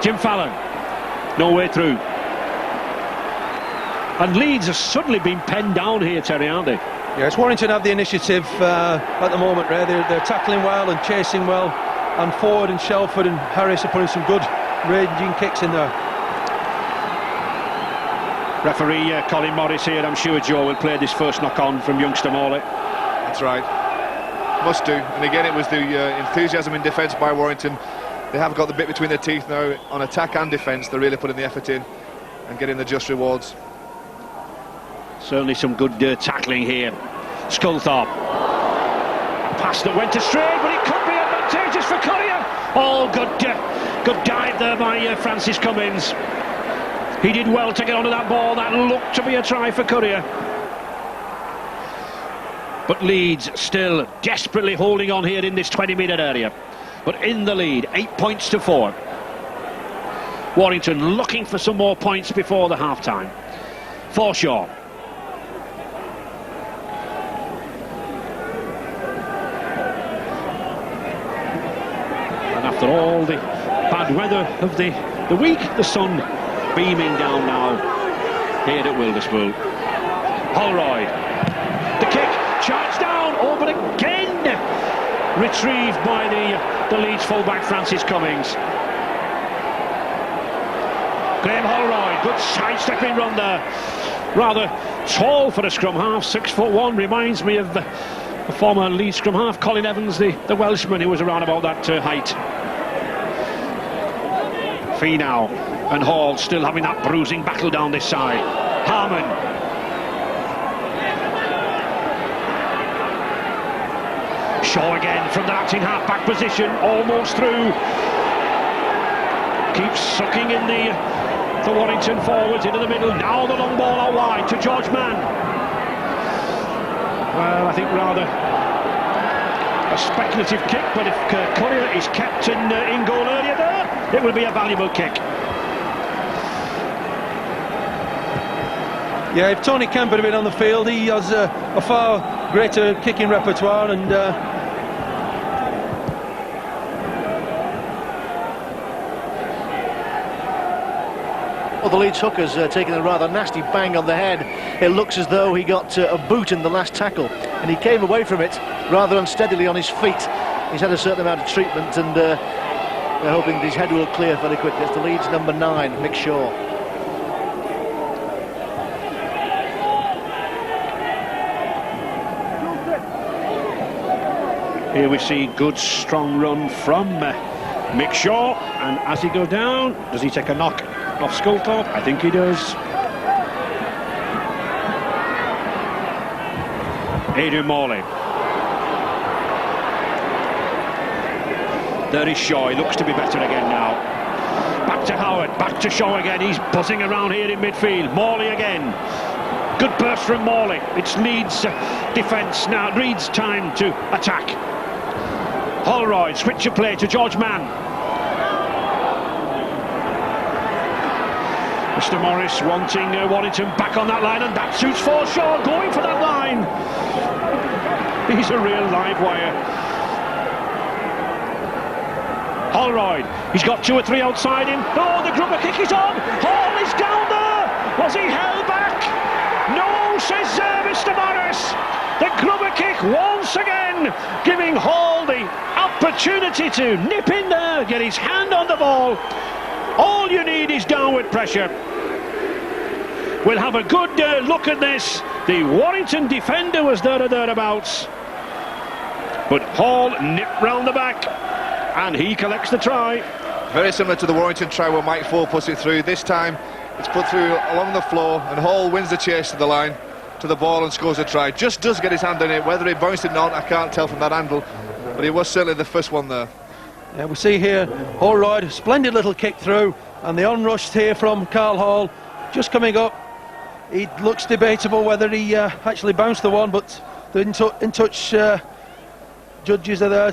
Jim Fallon, no way through. And Leeds have suddenly been penned down here, Terry, aren't they? Yes, Warrington have the initiative at the moment, Ray. They're tackling well and chasing well, and Ford and Shelford and Harris are putting some good ranging kicks in there. Referee Colin Morris here, I'm sure Joe will play this first knock-on from youngster Morley. That's right. Must do. And again, it was the enthusiasm in defence by Warrington. They have got the bit between their teeth now on attack and defence. They're really putting the effort in and getting the just rewards. Certainly some good tackling here. Sculthorpe. Pass that went astray, but it could be advantageous for Courier. Oh, good dive there by Francis Cummings. He did well to get onto that ball. That looked to be a try for Courier. But Leeds still desperately holding on here in this 20-metre area. But in the lead, 8 points to 4. Warrington looking for some more points before the half-time. Forshaw. And after all the bad weather of the week, the sun beaming down now here at Wilderspool. Holroyd. The kick, charged down, oh, but again retrieved by the Leeds fullback Francis Cummings. Graham Holroyd, good sidestepping run there. Rather tall for a scrum half, 6'1", reminds me of the former Leeds scrum half, Colin Evans, the Welshman, who was around about that height. Finau and Hall still having that bruising battle down this side. Harman. Shaw again from the acting half-back position, almost through. Keeps sucking in the Warrington forwards into the middle. Now the long ball out wide to George Mann. Well, I think rather a speculative kick, but if Courier is kept in goal earlier there, it will be a valuable kick. Yeah, if Tony Kemp had been on the field, he has a far greater kicking repertoire, and well, the Leeds hooker's taken a rather nasty bang on the head. It looks as though he got a boot in the last tackle, and he came away from it rather unsteadily on his feet. He's had a certain amount of treatment, and they're hoping his head will clear fairly quickly. It's the Leeds number 9, Mick Shaw. Here we see good strong run from Mick Shaw, and as he goes down, does he take a knock off Sculthorpe? I think he does. Adrian Morley. There is Shaw, he looks to be better again now. Back to Howard, back to Shaw again, he's buzzing around here in midfield. Morley again. Good burst from Morley. It's Leeds defence now, Leeds time to attack. Holroyd, switch of play to George Mann. Mr. Morris wanting Warrington back on that line, and that suits Forshaw, going for that line. He's a real live wire. Holroyd, he's got 2 or 3 outside him. Oh, the grubber kick is on. Hall is down there. Was he held back? No, says Mr. Morris. The grubber kick once again, giving Hall the opportunity to nip in there, get his hand on the ball. All you need is downward pressure. We'll have a good look at this. The Warrington defender was there or thereabouts, but Hall nipped round the back, and he collects the try. Very similar to the Warrington try where Mike Ford puts it through. This time it's put through along the floor, and Hall wins the chase to the line, to the ball, and scores a try. Just does get his hand on it. Whether he bounced it or not, I can't tell from that angle, but he was certainly the first one there. yeah, we see here Holroyd, splendid little kick through, and the onrush here from Carl Hall, just coming up. It looks debatable whether he actually bounced the one, but the in-touch judges are there.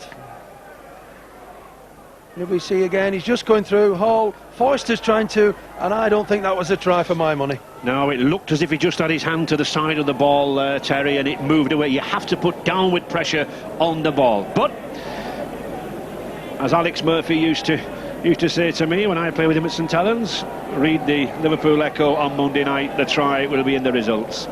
Here we see again, he's just going through. Hall, Foyster's trying to, and I don't think that was a try for my money. No, it looked as if he just had his hand to the side of the ball, Terry, and it moved away. You have to put downward pressure on the ball. But as Alex Murphy used to say to me when I play with him at St Helens, read the Liverpool Echo on Monday night, the try will be in the results.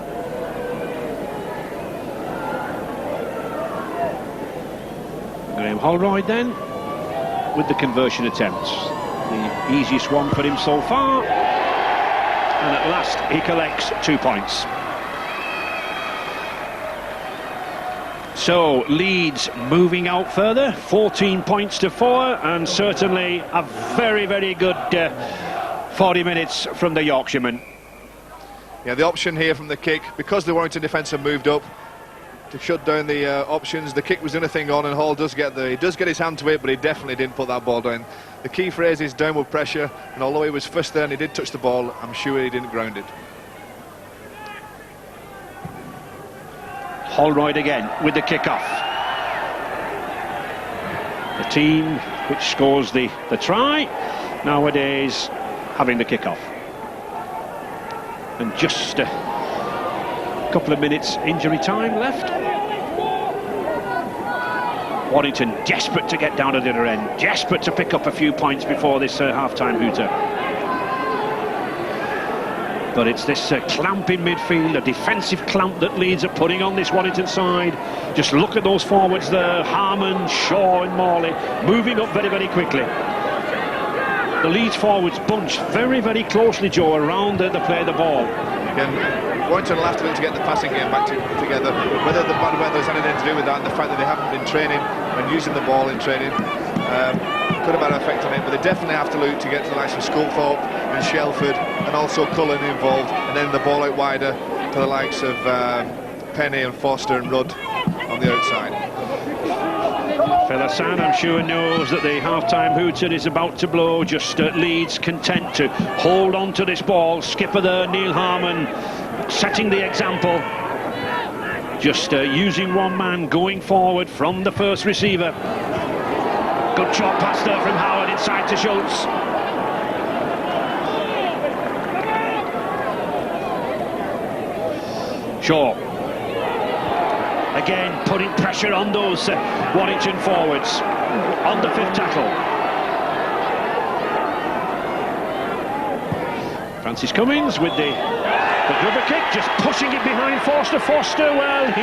Graham Holroyd then with the conversion attempt, the easiest one for him so far, and at last he collects 2 points. So Leeds moving out further, 14 points to 4, and certainly a very, very good 40 minutes from the Yorkshireman. Yeah, the option here from the kick, because the Warrington defence have moved up to shut down the options. The kick was doing a thing on, and Hall does get his hand to it, but he definitely didn't put that ball down. The key phrase is downward pressure, and although he was first there and he did touch the ball, I'm sure he didn't ground it. Holroyd again with the kick-off. The team which scores the try nowadays having the kick-off. And just a couple of minutes injury time left. Warrington desperate to get down to the other end, desperate to pick up a few points before this half-time hooter. But it's this clamp in midfield, a defensive clamp that Leeds are putting on this Warrington side. Just look at those forwards there, Harmon, Shaw and Morley, moving up very, very quickly. The Leeds forwards bunched very, very closely, Joe, around the play of the ball. Again, Warrington will have to look to get the passing game back together. Whether the bad weather has anything to do with that, and the fact that they haven't been training and using the ball in training, could have had an effect on it, but they definitely have to look to get to the likes of Sculthorpe and Shelford, and also Cullen involved, and then the ball out wider to the likes of Penny and Foster and Rudd on the outside. Phil Hassan, I'm sure, knows that the half-time hooter is about to blow. Just Leeds content to hold on to this ball. Skipper there, Neil Harmon, setting the example. Just using one man going forward from the first receiver. Good short pass there from Howard inside to Schultz. Shaw. Again, putting pressure on those Warrington forwards. On the fifth tackle. Francis Cummings with the grubber kick, just pushing it behind Forster. Forster, well,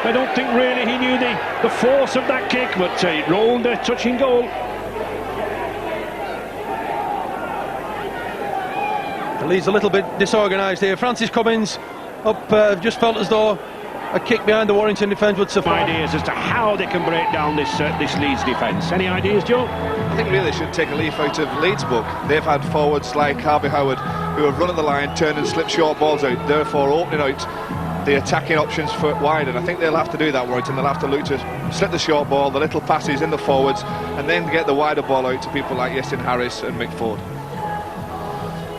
I don't think really he knew the force of that kick, but it rolled a touching goal. The Leeds a little bit disorganised here. Francis Cummings up, just felt as though a kick behind the Warrington defence would suffice. Ideas as to how they can break down this Leeds defence. Any ideas, Joe? I think really they should take a leaf out of Leeds' book. They've had forwards like Harvey Howard who have run at the line, turned and slipped short balls out, therefore opening out the attacking options for wide, and I think they'll have to do that, Warrington. They'll have to look to slip the short ball, the little passes in the forwards, and then get the wider ball out to people like Yestin Harris and Mick Ford.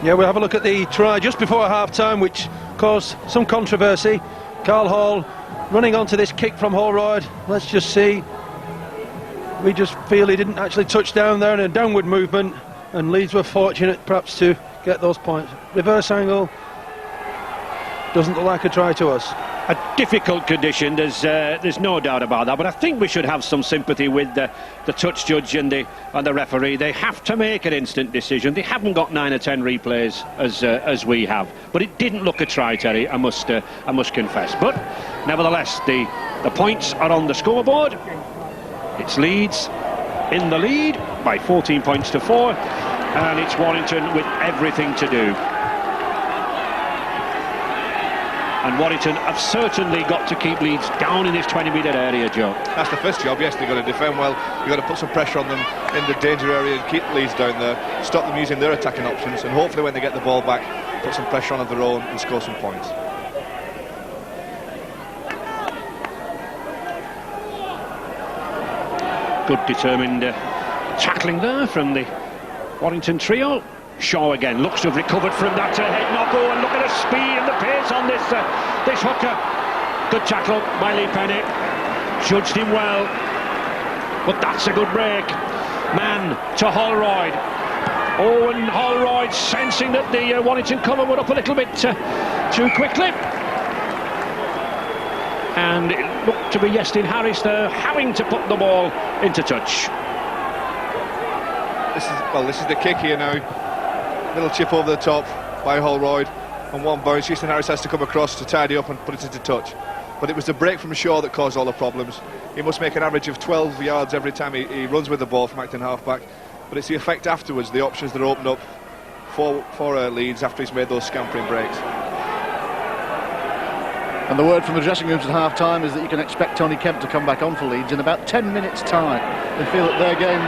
Yeah, we'll have a look at the try just before half-time, which caused some controversy. Carl Hall running onto this kick from Holroyd. Let's just see. We just feel he didn't actually touch down there in a downward movement, and Leeds were fortunate perhaps to get those points. Reverse angle. Doesn't look like a try to us. A difficult condition, there's no doubt about that, but I think we should have some sympathy with the touch judge and the referee. They have to make an instant decision. They haven't got 9 or 10 replays as we have, but it didn't look a try, Terry, I must confess. But nevertheless, the points are on the scoreboard. It's Leeds in the lead by 14 points to 4, and it's Warrington with everything to do. And Warrington have certainly got to keep Leeds down in this 20-metre area, Joe. That's the first job, yes. They've got to defend well. You've got to put some pressure on them in the danger area and keep Leeds down there, stop them using their attacking options, and hopefully when they get the ball back, put some pressure on of their own and score some points. Good determined tackling there from the Warrington trio. Shaw again looks to have recovered from that head knock. Oh, and look at the speed and the pace on this hooker. Good tackle by Lee Penny. Judged him well, but that's a good break. Man to Holroyd. Oh, and Holroyd sensing that the Warrington cover were up a little bit too quickly. And it looked to be Yestin Harris there having to put the ball into touch. This is the kick here now. Little chip over the top by Holroyd, and one bounce. Yestin Harris has to come across to tidy up and put it into touch. But it was the break from Shaw that caused all the problems. He must make an average of 12 yards every time he runs with the ball from acting half-back. But it's the effect afterwards, the options that open up for Leeds after he's made those scampering breaks. And the word from the dressing rooms at half-time is that you can expect Tony Kemp to come back on for Leeds in about 10 minutes' time. They feel that their game...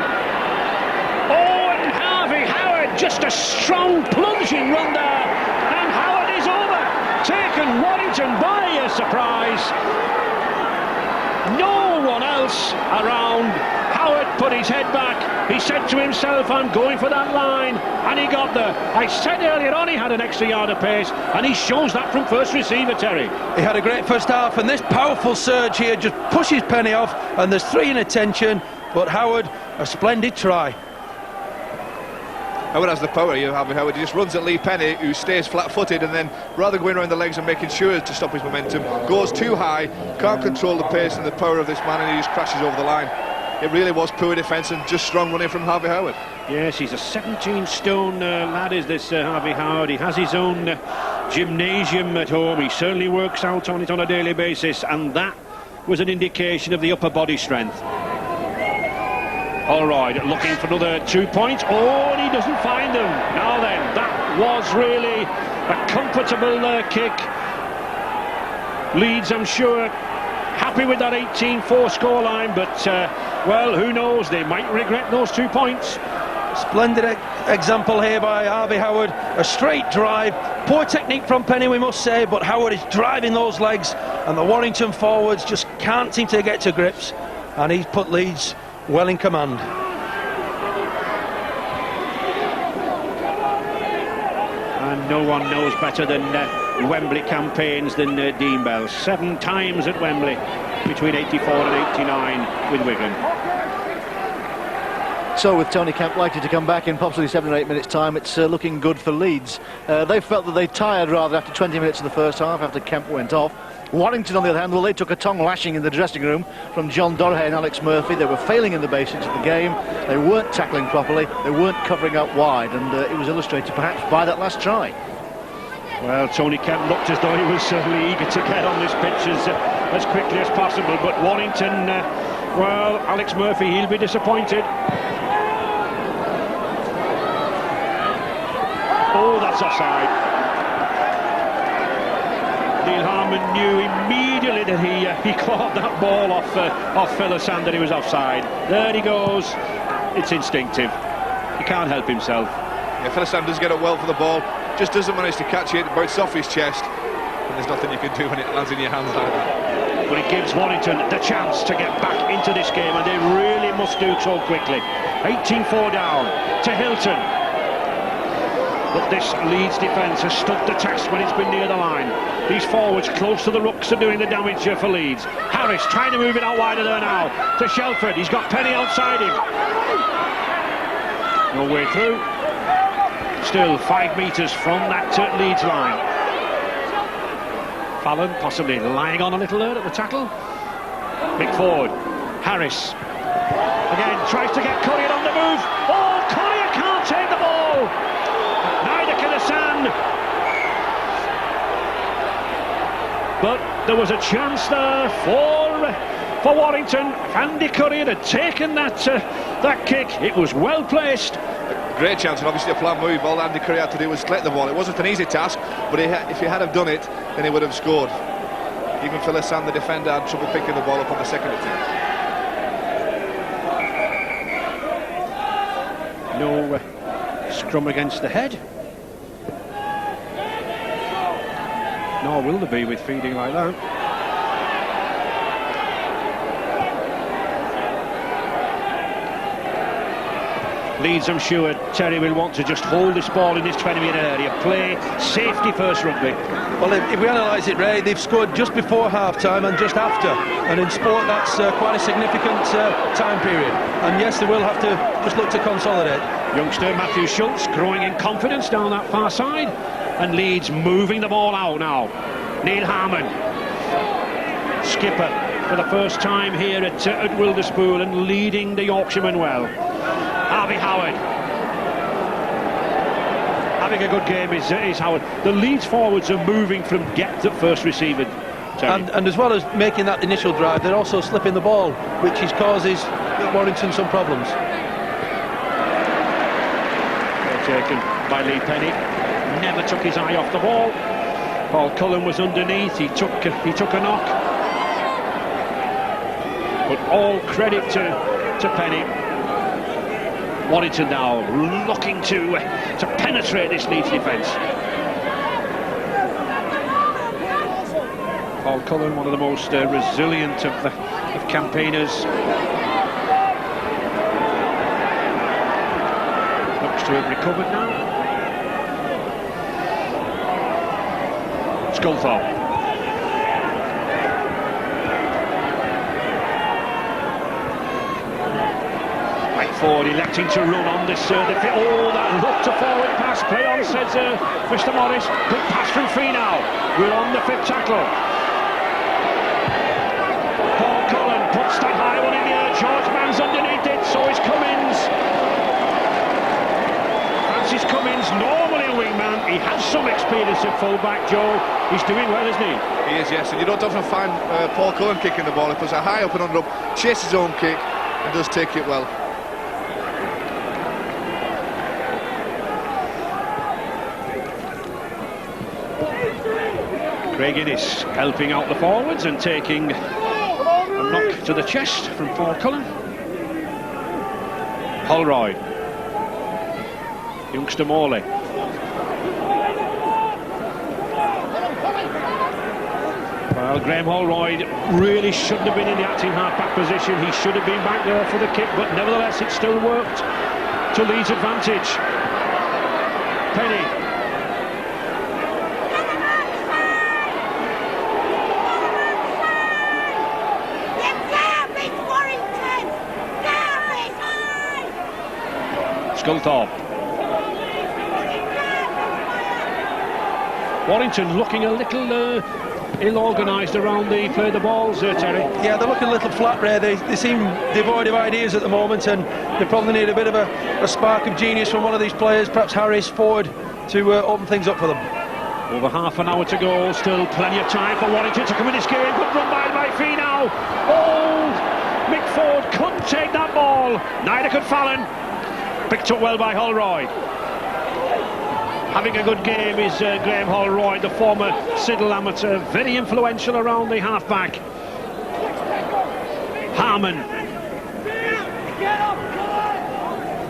Just a strong plunging run there, and Howard is over, taken Warrington by a surprise. No one else around. Howard put his head back. He said to himself, I'm going for that line, and he got there. I said earlier on he had an extra yard of pace, and he shows that from first receiver, Terry. He had a great first half, and this powerful surge here just pushes Penny off, and there's 3 in attention, but Howard, a splendid try. Howard has the power here, Howard. He just runs at Lee Penny, who stays flat-footed, and then rather than going around the legs and making sure to stop his momentum, goes too high, can't control the pace and the power of this man, and he just crashes over the line. It really was poor defence and just strong running from Harvey Howard. Yes, he's a 17-stone lad, is this Harvey Howard. He has his own gymnasium at home. He certainly works out on it on a daily basis, and that was an indication of the upper body strength. Holroyd looking for another 2 points. Oh, and he doesn't find them. Now then, that was really a comfortable kick. Leeds, I'm sure, happy with that 18-4 scoreline, but, well, who knows? They might regret those 2 points. Splendid example here by Harvey Howard. A straight drive. Poor technique from Penny, we must say, but Howard is driving those legs, and the Warrington forwards just can't seem to get to grips, and he's put Leeds well in command. And no one knows better than Wembley campaigns than Dean Bell. 7 times at Wembley between 84 and 89 with Wigan. So with Tony Kemp likely to come back in possibly 7 or 8 minutes time, it's looking good for Leeds. They felt that they tired rather after 20 minutes of the first half after Kemp went off. Warrington, on the other hand, well, they took a tongue lashing in the dressing room from John Dorahay and Alex Murphy. They were failing in the basics of the game. They weren't tackling properly. They weren't covering up wide, and it was illustrated perhaps by that last try. Well, Tony Kemp looked as though he was certainly eager to get on this pitch as quickly as possible, but Warrington, well, Alex Murphy, he'll be disappointed. Oh, that's offside. Neil Harmon knew immediately that he caught that ball off Phil Hassan, that he was offside. There he goes. It's instinctive. He can't help himself. Yeah, Phil Hassan does get up well for the ball, just doesn't manage to catch it, but it's off his chest, and there's nothing you can do when it lands in your hands like that. But it gives Warrington the chance to get back into this game, and they really must do so quickly. 18-4 down to Hilton. But this Leeds defence has stood the test when it's been near the line. These forwards close to the rucks are doing the damage here for Leeds. Harris trying to move it out wider there now to Shelford. He's got Penny outside him. No way through. Still 5 metres from that Leeds line. Fallon possibly lying on a little there at the tackle. Big forward. Harris. Again, tries to get Courier on the move. Oh, Courier can't take the ball. Neither can Hassan. But there was a chance there for Warrington. Andy Courier had taken that kick. It was well placed. Great chance, and obviously a planned move. All Andy Curry had to do was collect the ball. It wasn't an easy task, but if he had have done it, then he would have scored. Even Phil Hassan, the defender, had trouble picking the ball up on the second attempt. No scrum against the head. Nor will there be with feeding like that. Leeds, I'm sure Terry will want to just hold this ball in this 20-metre area, play safety first rugby. Well, if we analyse it, Ray, they've scored just before half-time and just after, and in sport that's quite a significant time period, and yes, they will have to just look to consolidate. Youngster Matthew Schultz growing in confidence down that far side, and Leeds moving the ball out now. Neil Harmon, skipper for the first time here at Wilderspool and leading the Yorkshiremen well. Harvey Howard having a good game is Howard. The Leeds forwards are moving from depth at first receiving. And as well as making that initial drive, they're also slipping the ball, which causes Warrington some problems. Well taken by Lee Penny. Never took his eye off the ball. Paul Cullen was underneath. He took a knock. But all credit to Penny. Warrington now looking to penetrate this Leeds defence. Paul Cullen, one of the most resilient of campaigners. Looks to have recovered now. Sculthorpe. Forward, electing to run on this oh, that looked a forward pass. Play on, says Mr. Morris. Good pass from Finau. We're on the 5th tackle. Paul Cullen puts that high one in the air. George Mann's underneath it, so is Cummins. Francis Cummins, normally a wingman. He has some experience at full-back, Joe. He's doing well, isn't he? He is, yes, and you don't often find Paul Cullen kicking the ball. It was a high up and under up, chases his own kick and does take it well. Craig Innes helping out the forwards and taking a knock to the chest from Paul Cullen. Holroyd. Youngster Morley. Well, Well, Graham Holroyd really shouldn't have been in the acting half-back position. He should have been back there for the kick, but nevertheless it still worked to Leeds' advantage. Penny. Sculthorpe. Warrington looking a little ill-organised around the play the balls there, Terry. Yeah, they're looking a little flat, Ray. They seem devoid of ideas at the moment, and they probably need a bit of a spark of genius from one of these players, perhaps Harris forward, to open things up for them. Over half an hour to go, still plenty of time for Warrington to come in this game. Good run by Finau. Oh, Mick Ford couldn't take that ball. Neither could Fallon. Picked up well by Holroyd. Having a good game is Graham Holroyd, the former Siddle amateur, very influential around the half-back. Harmon.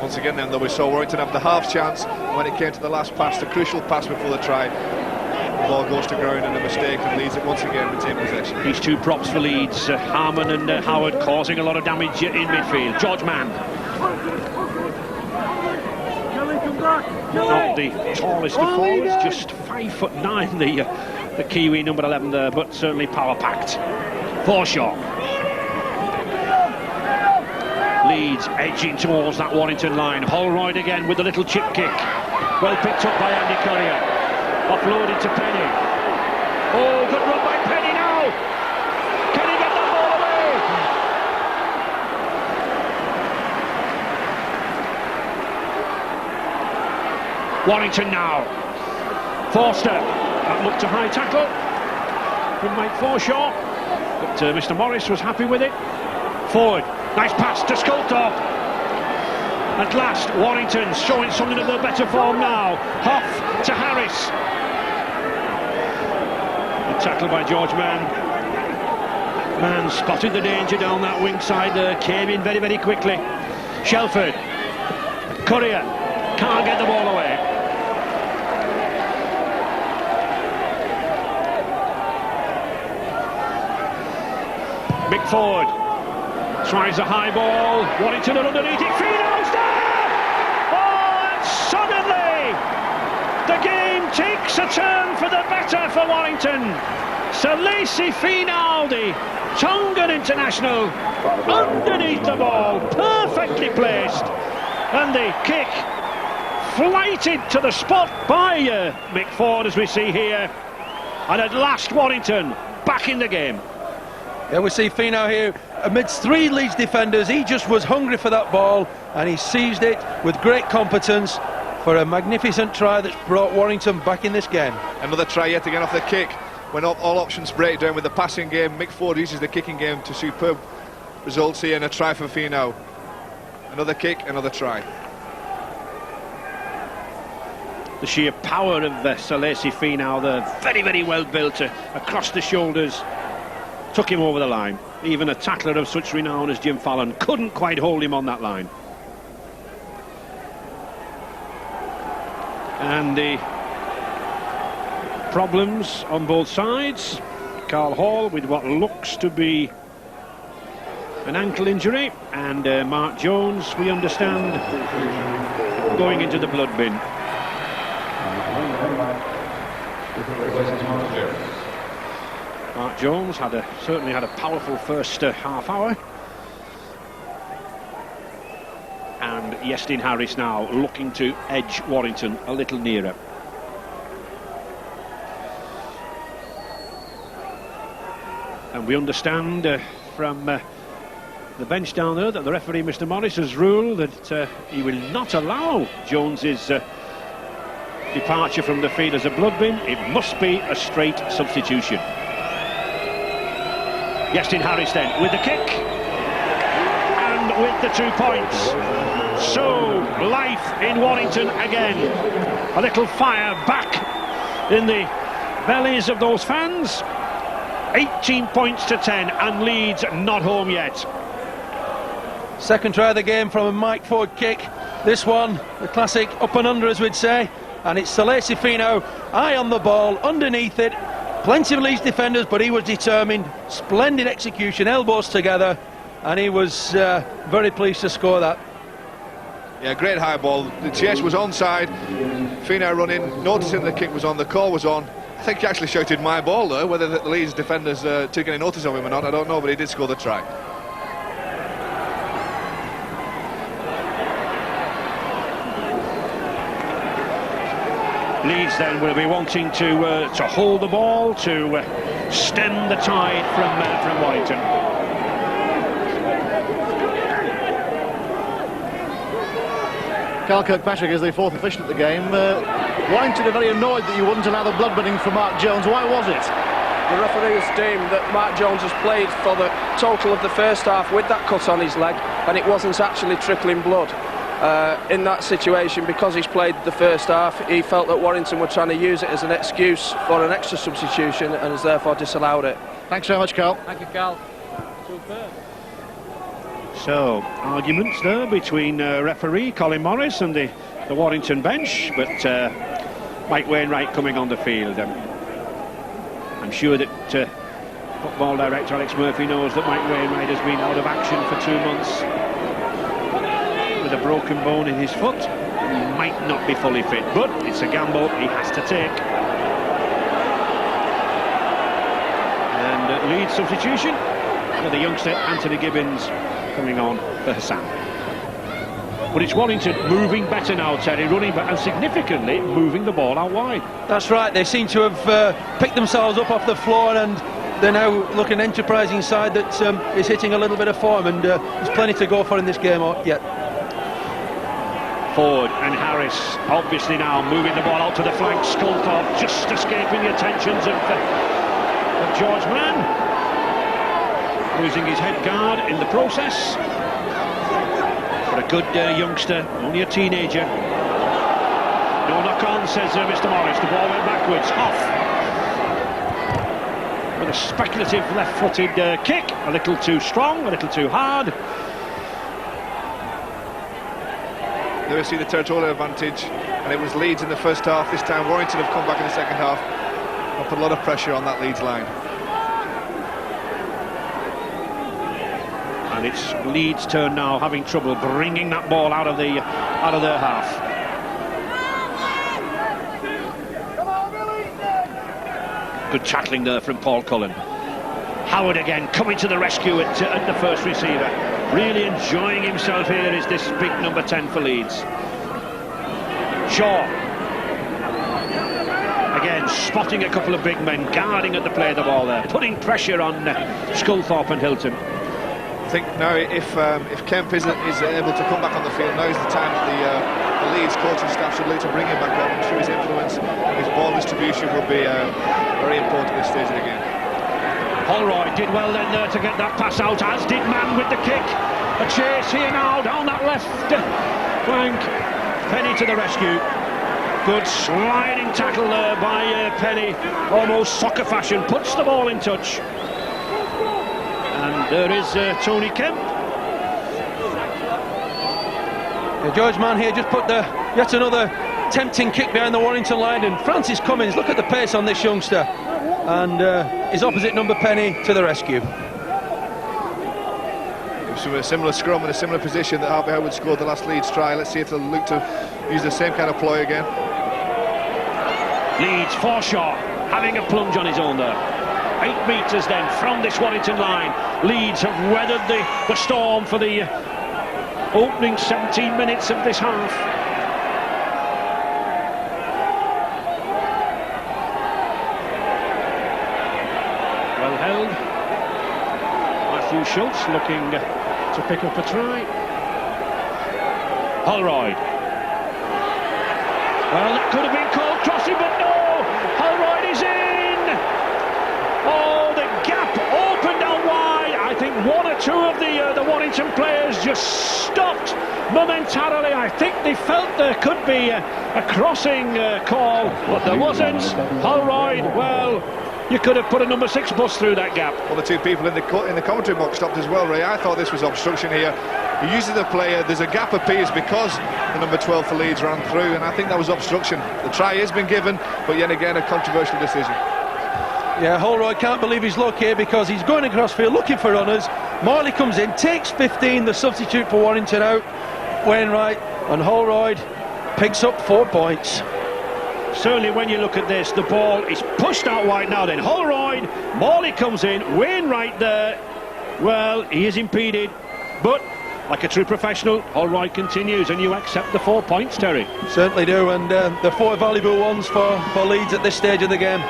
Once again then, though, we saw Warrington have the half chance when it came to the last pass, the crucial pass before the try. The ball goes to ground and a mistake, and Leeds once again retain possession. These two props for Leeds, Harmon and Howard, causing a lot of damage in midfield. George Mann. Not the tallest of forwards, just 5'9", the Kiwi number 11 there, but certainly power-packed. Forshaw. Leeds edging towards that Warrington line. Holroyd again with the little chip kick. Well picked up by Andy Currier. Offloaded to Penny. Oh, good run by Penny now. Can he get that ball away? Warrington now. Forster. That looked a high tackle from Mike Forshaw, but Mr. Morris was happy with it. Forward. Nice pass to Sculthorpe. At last, Warrington showing something of their better form now. Hoff to Harris. A tackle by George Mann. Mann spotted the danger down that wing side there, came in very, very quickly. Shelford. Currier. Can't get the ball away. Mick Ford tries a high ball. Warrington are underneath it. Finau's there! Oh, and suddenly the game takes a turn for the better for Warrington. Salesi Finau, the Tongan international, underneath the ball, perfectly placed, and the kick flighted to the spot by Mick Ford, as we see here, and at last Warrington back in the game. Yeah, we see Finau here amidst three Leeds defenders. He just was hungry for that ball, and he seized it with great competence for a magnificent try that's brought Warrington back in this game. Another try yet again off the kick. When all options break down with the passing game, Mick Ford uses the kicking game to superb results here, and a try for Finau. Another kick, another try. The sheer power of Salesi Finau, they're very, very well built across the shoulders. Took him over the line. Even a tackler of such renown as Jim Fallon couldn't quite hold him on that line. And the problems on both sides. Carl Hall with what looks to be an ankle injury, and Mark Jones, we understand, going into the blood bin. Mark Jones certainly had a powerful first half hour. And Iestyn Harris now looking to edge Warrington a little nearer. And we understand from the bench down there that the referee, Mr. Morris, has ruled that he will not allow Jones's departure from the field as a blood bin. It must be a straight substitution. Iestyn Harris then with the kick and with the 2 points. So life in Warrington again. A little fire back in the bellies of those fans. 18 points to 10, and Leeds not home yet. Second try of the game from a Mike Ford kick. This one, the classic up and under, as we'd say. And it's Salesi Finau, eye on the ball, underneath it. plenty of Leeds defenders, but he was determined. Splendid execution, elbows together, and he was very pleased to score that. Yeah, great high ball. The chase was onside. Fino running, noticing the kick was on, the call was on. I think he actually shouted my ball though. Whether the Leeds defenders took any notice of him or not, I don't know, but he did score the try. Leeds then will be wanting to hold the ball, to stem the tide from Warrington. Carl Kirkpatrick is the fourth official at the game. Warrington are very annoyed that you wouldn't allow the bloodletting for Mark Jones. Why was it? The referee has deemed that Mark Jones has played for the total of the first half with that cut on his leg, and it wasn't actually trickling blood. In that situation, because he's played the first half, he felt that Warrington were trying to use it as an excuse for an extra substitution and has therefore disallowed it. Thanks very much, Carl. Thank you, Carl. Superb. So, arguments there between referee Colin Morris and the Warrington bench, but Mike Wainwright coming on the field. I'm sure that football director Alex Murphy knows that Mike Wainwright has been out of action for 2 months with a broken bone in his foot. He might not be fully fit, but it's a gamble he has to take. And Leeds substitution for the youngster Anthony Gibbons coming on for Hassan. But it's Warrington moving better now, Terry, running back and significantly moving the ball out wide. That's right, they seem to have picked themselves up off the floor, and they're now looking an enterprising side that is hitting a little bit of form, and there's plenty to go for in this game yet. Ford and Harris obviously now moving the ball out to the flank. Sculthorpe just escaping the attentions of George Mann, losing his head guard in the process. But a good youngster, only a teenager. No knock on, says Mr. Morris. The ball went backwards. Off with a speculative left-footed kick, a little too strong, a little too hard. There we see the territorial advantage, and it was Leeds in the first half. This time Warrington have come back in the second half and put a lot of pressure on that Leeds line. And it's Leeds' turn now, having trouble bringing that ball out of their half. Good tackling there from Paul Cullen. Howard again coming to the rescue at the first receiver. Really enjoying himself here is this big number 10 for Leeds. Shaw. Again, spotting a couple of big men, guarding at the play of the ball there, putting pressure on Sculthorpe and Hilton. I think now if Kemp is able to come back on the field, now is the time that the Leeds coaching staff should look to bring him back on. I'm sure his influence, his ball distribution will be very important at this stage of the game. Holroyd did well then there to get that pass out, as did Mann with the kick. A chase here now down that left flank. Penny to the rescue. Good sliding tackle there by Penny, almost soccer fashion, puts the ball in touch. And there is Tony Kemp. George Mann here just put yet another tempting kick behind the Warrington line, and Francis Cummins, look at the pace on this youngster. And his opposite number Penny to the rescue. It was a similar scrum in a similar position that Harvey Howard scored the last Leeds try. Let's see if they'll look to use the same kind of ploy again. Leeds, Forshaw having a plunge on his own there. 8 metres then from this Warrington line. Leeds have weathered the storm for the opening 17 minutes of this half. Well held. Matthew Schultz looking to pick up a try. Holroyd. Well, that could have been called crossing, but no! Holroyd is in! Oh, the gap opened out wide. I think one or two of the Warrington players just stopped momentarily. I think they felt there could be a crossing call, but there wasn't. Holroyd, well, you could have put a number 6 bus through that gap. One or two people in the commentary box stopped as well, Ray. I thought this was obstruction here. He uses the player, there's a gap appears because the number 12 for Leeds ran through, and I think that was obstruction. The try has been given, but yet again a controversial decision. Yeah, Holroyd can't believe his luck here because he's going across field looking for runners. Morley comes in, takes 15, the substitute for Warrington out. Wainwright, and Holroyd picks up 4 points. Certainly when you look at this, the ball is pushed out wide now then. Holroyd, Morley comes in, Wainwright there. Well, he is impeded, but like a true professional, Holroyd continues, and you accept the 4 points, Terry. Certainly do, and the 4 valuable ones for Leeds at this stage of the game.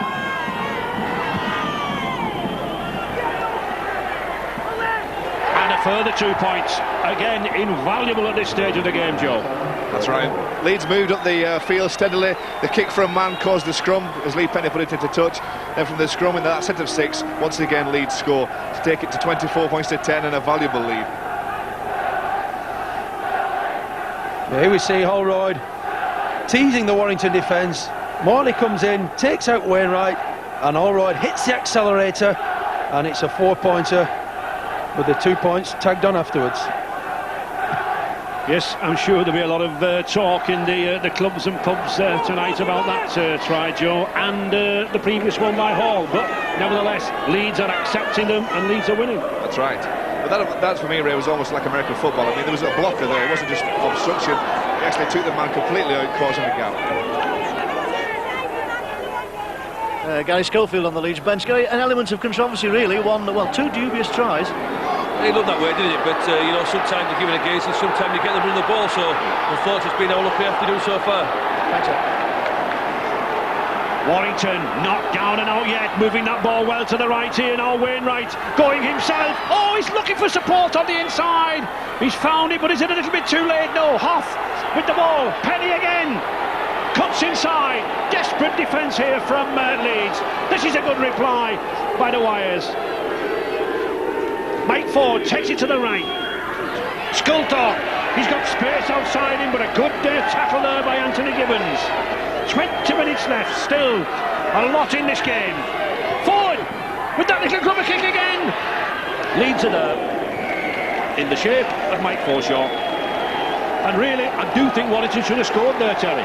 And a further 2 points, again invaluable at this stage of the game, Joe. That's right. Leeds moved up the field steadily. The kick from man caused the scrum as Lee Penny put it into touch. Then from the scrum in that set of 6, once again Leeds score to take it to 24 points to 10 and a valuable lead. Here we see Holroyd teasing the Warrington defence. Morley comes in, takes out Wainwright, and Holroyd hits the accelerator, and it's a 4-pointer with the 2 points tagged on afterwards. Yes, I'm sure there'll be a lot of talk in the clubs and pubs tonight about that try, Joe, and the previous one by Hall. But nevertheless, Leeds are accepting them and Leeds are winning. That's right. But that for me, Ray, was almost like American football. I mean, there was a blocker there. It wasn't just obstruction. He actually took the man completely out, causing a gap. Gary Schofield on the Leeds bench. Gary, an element of controversy really. Two dubious tries. It looked that way, didn't it? But, you know, sometimes you give it a gaze and sometimes you get them run the ball. So, unfortunately, it's been our luck we have to do so far. Thanks, sir. Warrington not down and out yet, moving that ball well to the right here now. Wainwright going himself. Oh, he's looking for support on the inside. He's found it, but is it a little bit too late? No, Hoff with the ball. Penny again. Cuts inside. Desperate defence here from Leeds. This is a good reply by the Wires. Mike Ford takes it to the right. Scultor, he's got space outside him, but a good tackle there by Anthony Gibbons. 20 minutes left, still a lot in this game. Ford with that little cover kick again. Leeds are there in the shape of Mike Forshaw. And really, I do think Warrington should have scored there, Terry.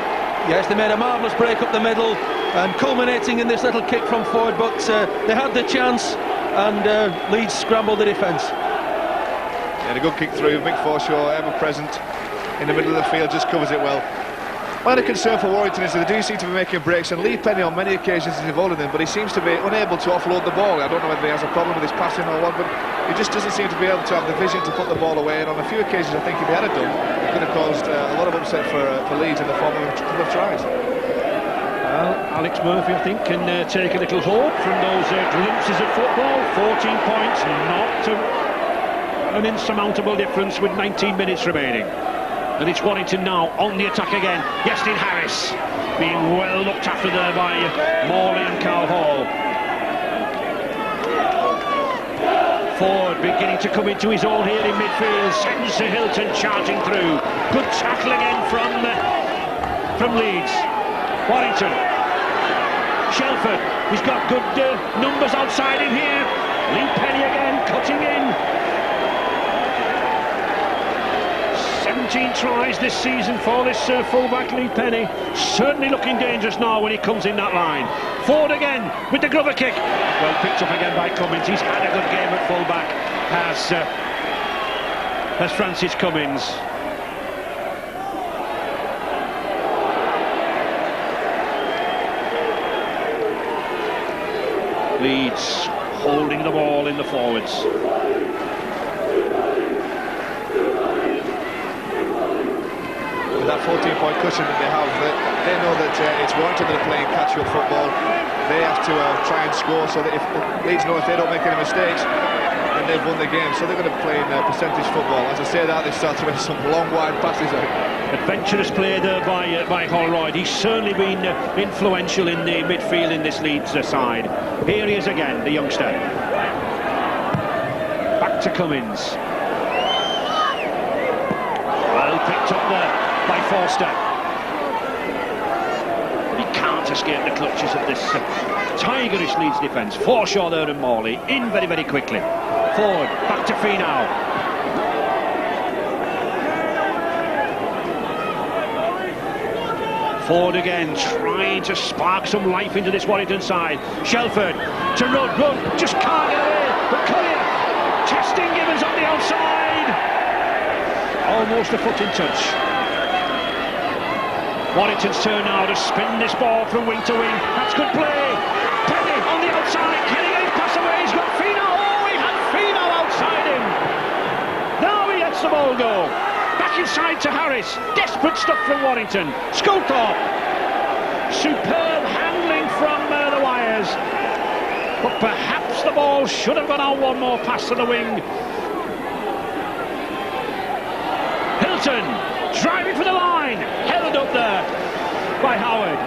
Yes, they made a marvellous break up the middle and culminating in this little kick from Ford, but they had the chance and Leeds scrambled the defence. Yeah, a good kick through. Mick Forshaw, ever present in the middle of the field, just covers it well. My other concern for Warrington is that they do seem to be making breaks, and Lee Penny on many occasions is involved in them, but he seems to be unable to offload the ball. I don't know whether he has a problem with his passing or what, but he just doesn't seem to be able to have the vision to put the ball away, and on a few occasions I think if he had it done, it could have caused a lot of upset for Leeds in the form of a couple of tries. Well, Alex Murphy, I think, can take a little hope from those glimpses of football. 14 points, not an insurmountable difference with 19 minutes remaining. And it's Warrington now on the attack again. Yestin Harris being well looked after there by Morley and Carl Hall. Ford beginning to come into his own here in midfield. Sends to Hilton charging through. Good tackle again from Leeds. Warrington. Shelford, he's got good numbers outside him here. Lee Penny again, cutting in. 17 tries this season for this fullback Lee Penny. Certainly looking dangerous now when he comes in that line. Ford again with the grubber kick. Well picked up again by Cummins. He's had a good game at fullback as Francis Cummins. Leeds holding the ball in the forwards. With that 14-point cushion that they have, they know that it's Warrington that are playing catch-up football. They have to try and score, so that if Leeds know if they don't make any mistakes, then they've won the game. So they're going to play in percentage football. As I say that, they start throwing some long wide passes out. Adventurous play there by Holroyd. He's certainly been influential in the midfield in this Leeds side. Here he is again, the youngster. Back to Cummins. Well picked up there by Forster. But he can't escape the clutches of this tigerish Leeds defence. Forshaw there and Morley in very, very quickly. Forward, back to Finau. Forward again, trying to spark some life into this Warrington side. Shelford to Rudd. Rudd just can't get away. But Collier testing Gibbons on the outside. Almost a foot in touch. Warrington's turn now to spin this ball from wing to wing. That's good play. Penny on the outside. Can he get his pass away? He's got Fino. Oh, he had Fino outside him. Now he lets the ball go. Back inside to Harris. Desperate stuff from Warrington. Sculthorpe. Superb handling from the wires. But perhaps the ball should have gone out one more pass to the wing. Hilton driving for the line. Held up there by Howard.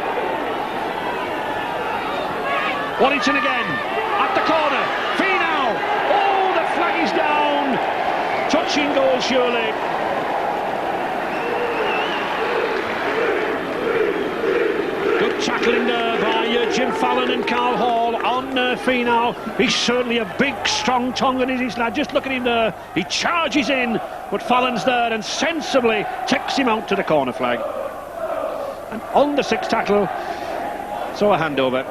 Warrington again. At the corner. Finau. Oh, the flag is down. Touching goal surely. Tackling there by Jim Fallon and Carl Hall on Finau. He's certainly a big, strong Tongan, is his lad. Just look at him there. He charges in, but Fallon's there and sensibly takes him out to the corner flag. And on the sixth tackle, so a handover.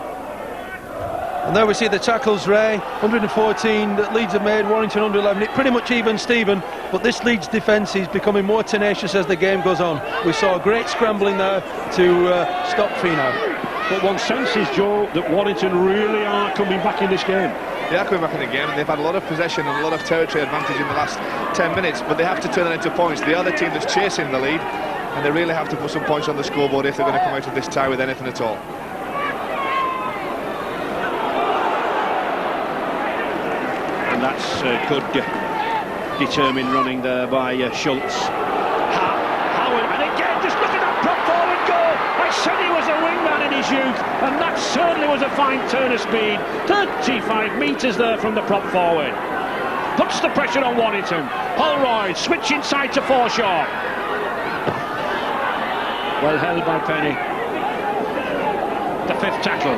And there we see the tackles, Ray. 114 that Leeds have made, Warrington under 11. It pretty much even Stephen, but this Leeds defence is becoming more tenacious as the game goes on. We saw a great scrambling there to stop Finau. But one senses, Joe, that Warrington really are coming back in this game. They are coming back in the game, and they've had a lot of possession and a lot of territory advantage in the last 10 minutes, but they have to turn that into points. They are the team that's chasing the lead, and they really have to put some points on the scoreboard if they're going to come out of this tie with anything at all. And that's good determined running there by Schultz. Howard, and again, just look at that prop forward goal. I said he was a wingman in his youth, and that certainly was a fine turn of speed. 35 metres there from the prop forward. Puts the pressure on Warrington. Holroyd, switch inside to Forshaw. Well held by Penny. The fifth tackle.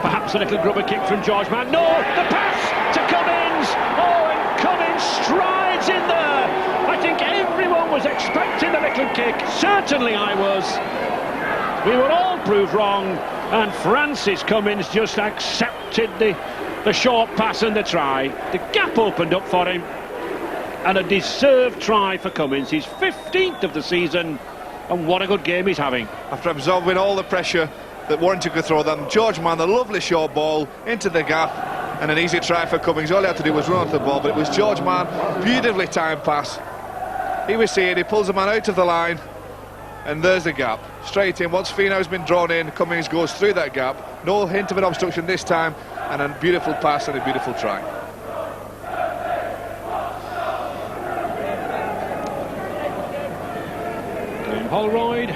Perhaps a little grubber kick from George Mann. No, the pass to Cummins. Oh, and Cummins strides in there. I think everyone was expecting the little kick. Certainly I was. We were all proved wrong, and Francis Cummins just accepted the short pass and the try. The gap opened up for him, and a deserved try for Cummins. His 15th of the season, and what a good game he's having. After absorbing all the pressure that Warrington could throw them, George Mann, the lovely short ball into the gap, and an easy try for Cummins. All he had to do was run off the ball, but it was George Mann, beautifully timed pass. He was seeing, he pulls the man out of the line, and there's the gap. Straight in, once Finau's been drawn in, Cummins goes through that gap. No hint of an obstruction this time, and a beautiful pass and a beautiful try. Graham Holroyd.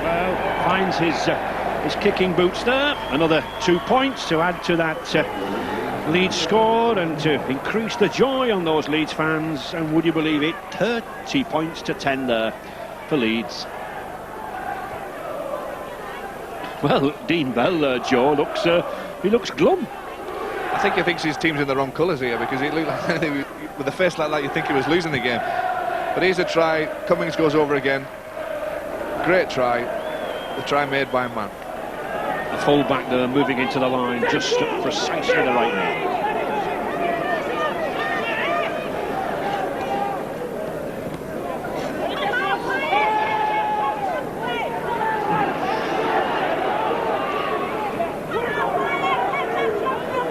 Well, finds his kicking boots there. Another 2 points to add to that Leeds score and to increase the joy on those Leeds fans. And would you believe it, 30 points to 10 there for Leeds. Well, Dean Bell, Joe, looks glum. I think he thinks his team's in the wrong colours here, because it looked like with a face like that you think he was losing the game. But here's a try. Cummins goes over again. Great try. The try made by Mann. The full back there moving into the line just at precisely the right name.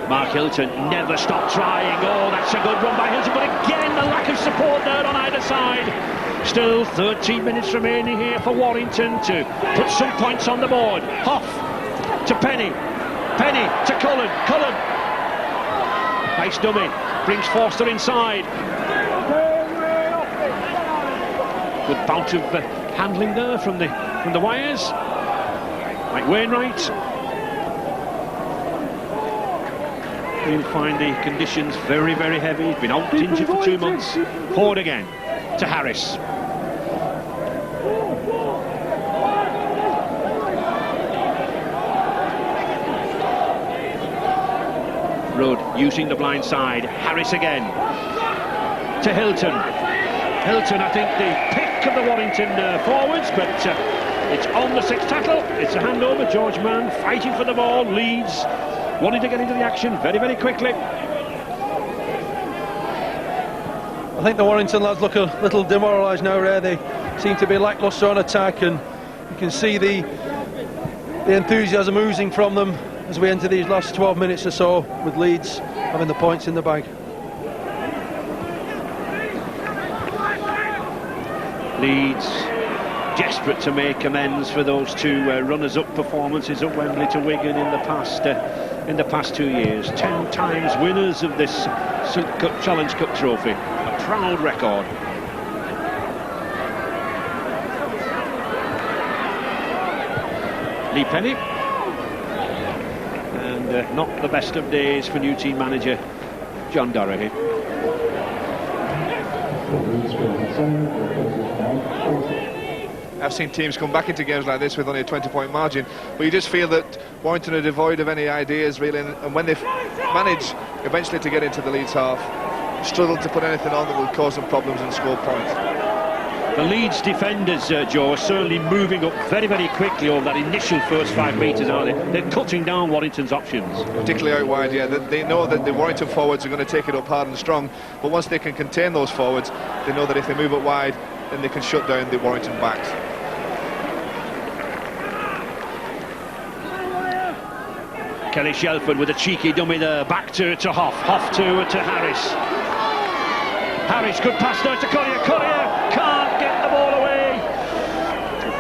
Mark Hilton never stopped trying. Oh, that's a good run by Hilton, but again the lack of support there on either side. Still 13 minutes remaining here for Warrington to put some points on the board. Hoff to Penny. Penny to Cullen. Cullen. Nice dummy. Brings Forster inside. Good bout of handling there from the wires. Like Wainwright. He'll find the conditions very, very heavy. He's been out injured for 2 months. Forward again to Harris. Rudd using the blind side. Harris again to Hilton. Hilton, I think the pick work of the Warrington forwards, but it's on the sixth tackle. It's a handover. George Mann fighting for the ball. Leeds wanting to get into the action very, very quickly. I think the Warrington lads look a little demoralised now, Ray. They seem to be lacklustre on attack, and you can see the enthusiasm oozing from them as we enter these last 12 minutes or so, with Leeds having the points in the bag. Leeds desperate to make amends for those two runners-up performances at Wembley to Wigan in the past 2 years. 10 times winners of this Challenge Cup trophy. A proud record. Lee Penny. And not the best of days for new team manager John Doherty. I've seen teams come back into games like this with only a 20-point margin, but you just feel that Warrington are devoid of any ideas really, and when they manage eventually to get into the Leeds half, struggle to put anything on that will cause them problems and score points. The Leeds defenders, Joe, are certainly moving up very, very quickly over that initial first 5 metres, aren't they? They're cutting down Warrington's options. Particularly out wide, yeah. They know that the Warrington forwards are going to take it up hard and strong, but once they can contain those forwards, they know that if they move it wide, then they can shut down the Warrington backs. Kelly Shelford with a cheeky dummy there, back to Hoff, Hoff to Harris. Harris, good pass now to Courier, Courier can't get the ball away.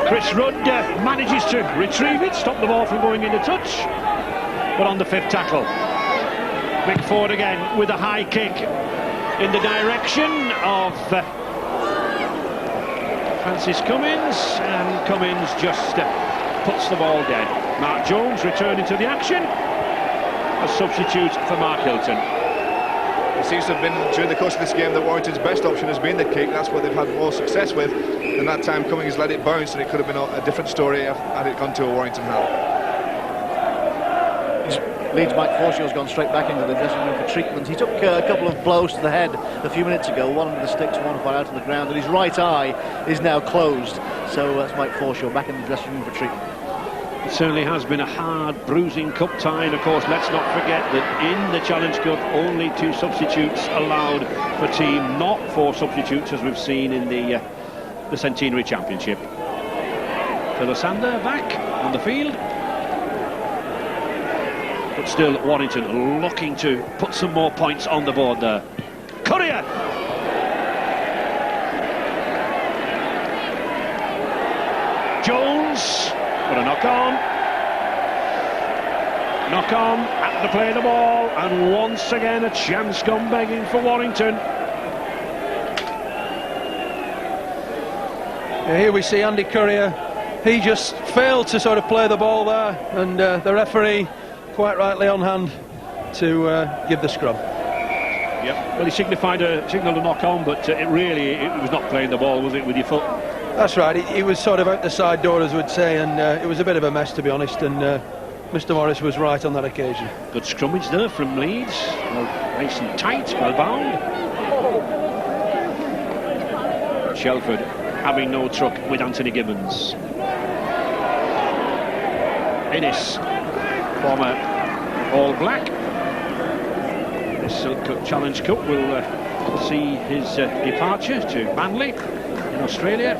Chris Rudd manages to retrieve it, stop the ball from going into touch, but on the fifth tackle. Mick Ford again with a high kick in the direction of Francis Cummins, and Cummins just puts the ball dead. Mark Jones returning to the action, a substitute for Mark Hilton. It seems to have been, during the course of this game, that Warrington's best option has been the kick. That's what they've had more success with, and that time Cummings let it bounce, and it could have been a different story had it gone to a Warrington hand. Leeds Mike Forshaw's gone straight back into the dressing room for treatment. He took a couple of blows to the head a few minutes ago, one under the sticks, one far out of the ground, and his right eye is now closed. So that's Mike Forshaw back in the dressing room for treatment. It certainly has been a hard, bruising cup tie, and of course let's not forget that in the Challenge Cup only 2 substitutes allowed per team, not 4 substitutes as we've seen in the Centenary Championship. Philosander back on the field, but still Warrington looking to put some more points on the board there. Courier! Jones, but a knock-on at the play of the ball, and once again a chance gone begging for Warrington. Here we see Andy Courier. He just failed to sort of play the ball there, and the referee quite rightly on hand to give the scrum. Yep. Well, he signalled a knock-on, but it was not playing the ball, was it, with your foot? That's right. He was sort of out the side door, as we'd say, and it was a bit of a mess, to be honest, and Mr. Morris was right on that occasion. Good scrummage there from Leeds. Well, nice and tight, well bound. Shelford having no truck with Anthony Gibbons. Innes, former All Black. This Challenge Cup will see his departure to Manly in Australia.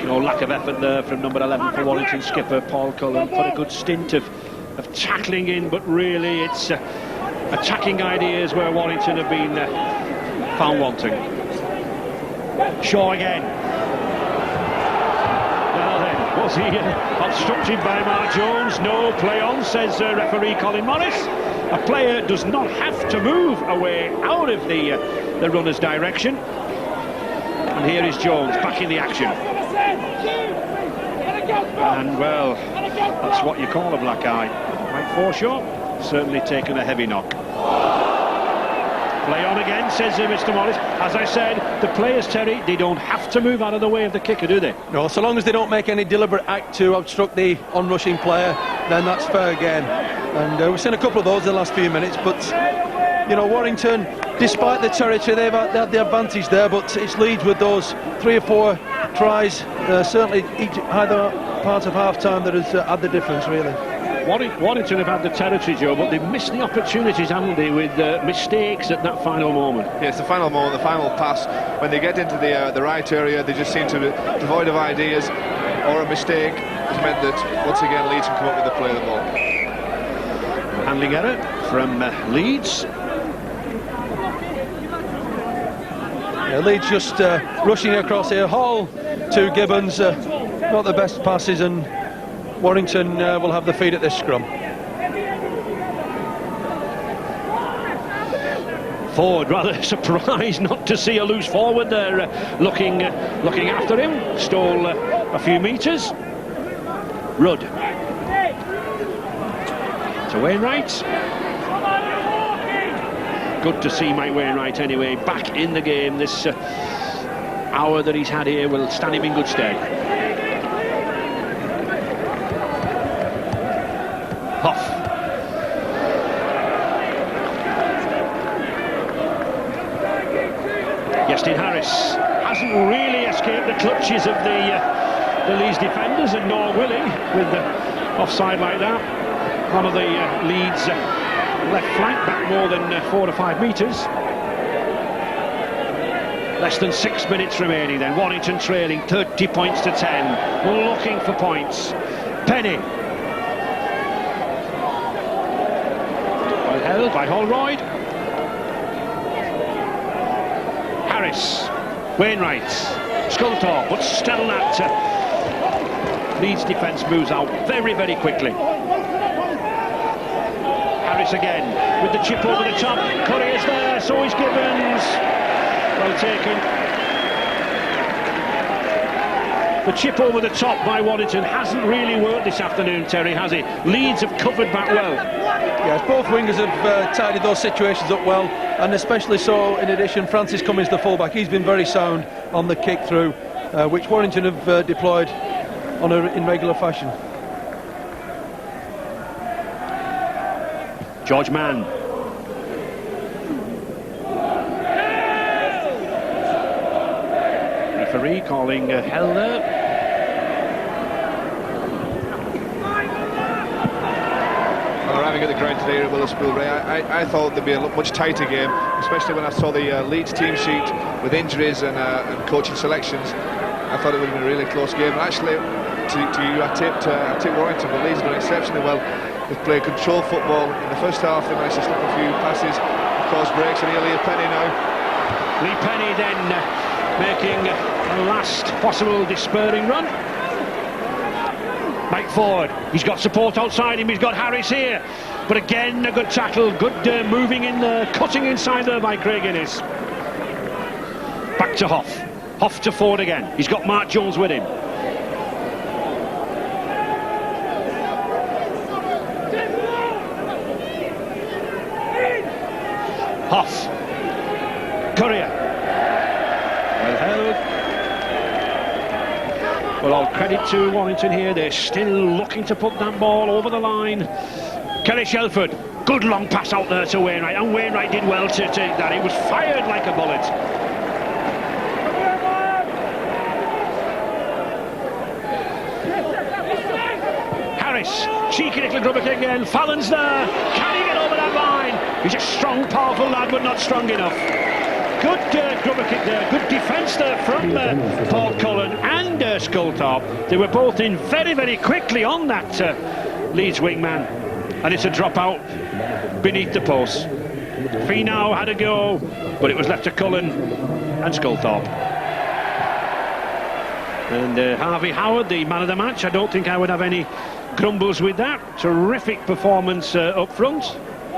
No lack of effort there from number 11 for Warrington skipper Paul Cullen. Put a good stint of tackling in, but really it's attacking ideas where Warrington have been found wanting. Shaw again. Now then, was he obstructed by Mark Jones? No, play on, says referee Colin Morris. A player does not have to move away out of the runner's direction. And here is Jones back in the action. And well, that's what you call a black eye. Mike Forshaw certainly taken a heavy knock. Play on again, says Mr. Morris. As I said, the players, Terry, they don't have to move out of the way of the kicker, do they? No, so long as they don't make any deliberate act to obstruct the onrushing player, then that's fair game. And we've seen a couple of those in the last few minutes, but you know, Warrington, despite the territory, they had the advantage there, but it's Leeds with those 3 or 4 tries, certainly either part of half-time that has had the difference, really. Warrington have had the territory, Joe, but they've missed the opportunities, haven't they, with mistakes at that final moment. Yes, the final moment, the final pass, when they get into the right area, they just seem to be devoid of ideas, or a mistake has meant that once again Leeds can come up with the play of the ball. Handling error from Leeds. Yeah, Leeds just rushing across here. Hall to Gibbons, not the best passes, and Warrington will have the feed at this scrum. Ford rather surprised not to see a loose forward there, looking after him. Stole a few metres. Rudd to Wainwright. Good to see Mike Wainwright anyway back in the game. This hour that he's had here will stand him in good stead. Hoff. Justin Harris hasn't really escaped the clutches of the Leeds defenders, and nor will he with the offside like that. One of the Leeds left flank back more than 4 or 5 metres. Less than 6 minutes remaining then. Warrington trailing 30 points to 10. Looking for points. Penny. Well held by Holroyd. Harris. Wainwright. Sculthorpe. But still that Leeds defence moves out very, very quickly. Harris again with the chip over the top. Curry's there, so is Gibbons. Well taken. The chip over the top by Warrington hasn't really worked this afternoon, Terry, has it? Leeds have covered back well. Yes, both wingers have tidied those situations up well, and especially so, in addition, Francis Cummins, the fullback. He's been very sound on the kick through, which Warrington have deployed in regular fashion. George Mann. Referee calling hell there. Well, arriving at the ground today at Witherspoon, Ray, I thought there'd be a much tighter game, especially when I saw the Leeds team sheet with injuries and coaching selections. I thought it would have been a really close game. And actually, to you, I tipped Warrington, but Leeds done exceptionally well. They've played control football in the first half. They managed to slip a few passes, cause breaks, and Lee Penny now. Lee Penny then making a last possible despairing run. Mike Ford, he's got support outside him, he's got Harris here. But again, a good tackle, good moving in there, cutting inside there by Craig Innes. Back to Hoff. Hoff to Ford again. He's got Mark Jones with him. Hoff. Courier. Well held. Well, all credit to Warrington here. They're still looking to put that ball over the line. Kelly Shelford. Good long pass out there to Wainwright. And Wainwright did well to take that. It was fired like a bullet. Harris. Cheeky little grubber kick again. Fallon's there. Can he get over that line? He's a strong, powerful lad, but not strong enough. Good grubber kick there. Good defence there from Paul Cullen and Sculthorpe. They were both in very, very quickly on that Leeds wingman. And it's a drop out beneath the post. Finau had a go, but it was left to Cullen and Sculthorpe. And Harvey Howard, the man of the match. I don't think I would have any grumbles with that. Terrific performance up front.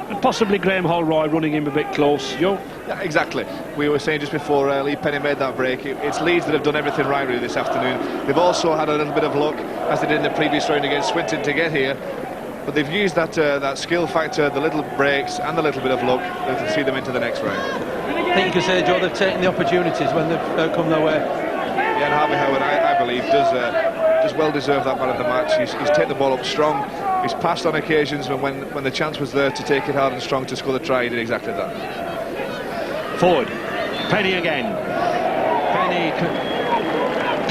And possibly Graham Holroyd running him a bit close, Joe. Yeah, exactly. We were saying just before Lee Penny made that break, it's Leeds that have done everything right really this afternoon. They've also had a little bit of luck, as they did in the previous round against Swinton, to get here. But they've used that skill factor, the little breaks and the little bit of luck to see them into the next round. I think you can say, Joe, they've taken the opportunities when they've come their way. Yeah, and Harvey Howard, I believe, does well deserve that man of the match. He's taken the ball up strong. He's passed on occasions when the chance was there to take it hard and strong to score the try. He did exactly that. Forward, Penny again. Penny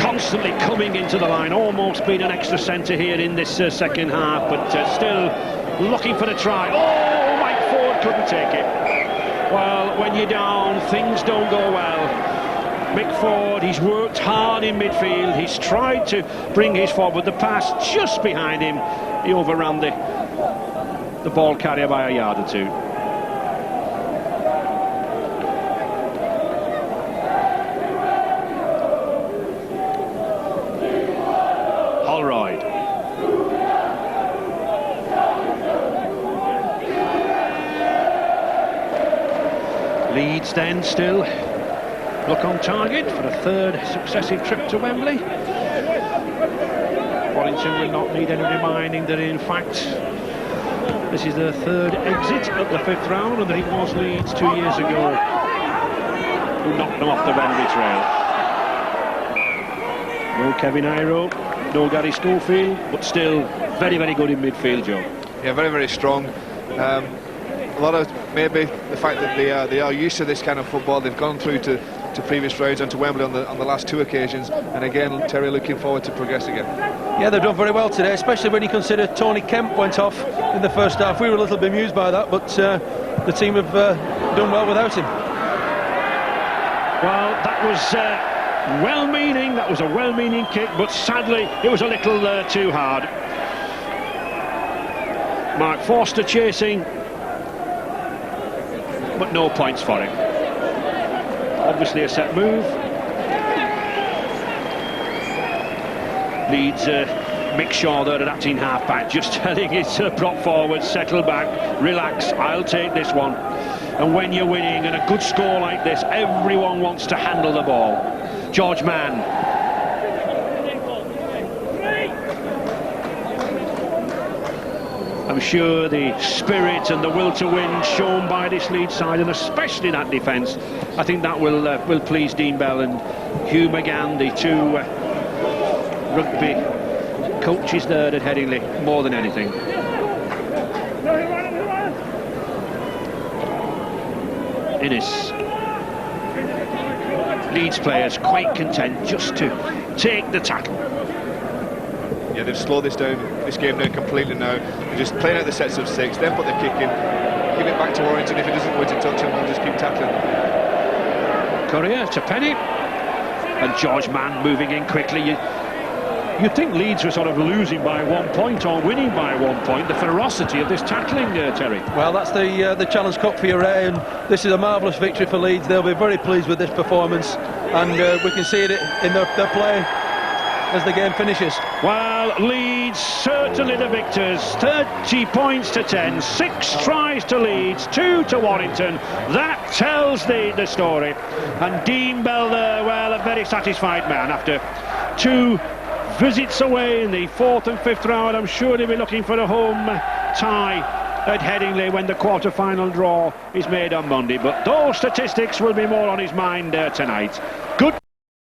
constantly coming into the line, almost being an extra centre here in this second half, but still looking for the try. Oh, Mike Ford couldn't take it. Well, when you're down, things don't go well. Mick Ford, he's worked hard in midfield, he's tried to bring his forward, but the pass just behind him, he overran the ball carrier by a yard or two. Holroyd. Leeds then still look on target for a third successive trip to Wembley. Warrington will not need any reminding that in fact this is their third exit at the 5th round, and that it was Leeds 2 years ago who knocked them off the Wembley trail. No Kevin Iro, no Gary Schofield, but still very, very good in midfield, Joe. Yeah, very, very strong. A lot of maybe the fact that they are used to this kind of football. They've gone through to previous rounds and to Wembley on the last 2 occasions, and again Terry looking forward to progress again. Yeah, they've done very well today, especially when you consider Tony Kemp went off in the first half. We were a little bit amused by that, but the team have done well without him. Well, that was well-meaning, that was a well-meaning kick, but sadly it was a little too hard. Mark Forster chasing, but no points for him. Obviously a set move. Leeds Mick Shaw there at acting half-back, just telling his prop forward, settle back, relax, I'll take this one. And when you're winning and a good score like this, everyone wants to handle the ball. George Mann. I'm sure the spirit and the will to win shown by this Leeds side, and especially that defence, I think that will please Dean Bell and Hugh McGann, the two rugby coaches there at Headingley, more than anything. Innes. Leeds players quite content just to take the tackle. Yeah, they've slowed this game down completely now. They're just playing out the sets of 6, then put the kick in, give it back to Warrington. If he doesn't go into touch, and we'll just keep tackling. Courier to Penny, and George Mann moving in quickly. You'd think Leeds were sort of losing by 1 point or winning by 1 point. The ferocity of this tackling, Terry. Well, that's the Challenge Cup for you, Ray, and this is a marvellous victory for Leeds. They'll be very pleased with this performance, and we can see it in their play as the game finishes. Well, Leeds certainly the victors. 30 points to 10, 6 tries to Leeds, 2 to Warrington. That tells the story. And Dean Bell there, well, a very satisfied man after 2 visits away in the 4th and 5th round. I'm sure they'll be looking for a home tie at Headingley when the quarter-final draw is made on Monday. But those statistics will be more on his mind tonight. Good.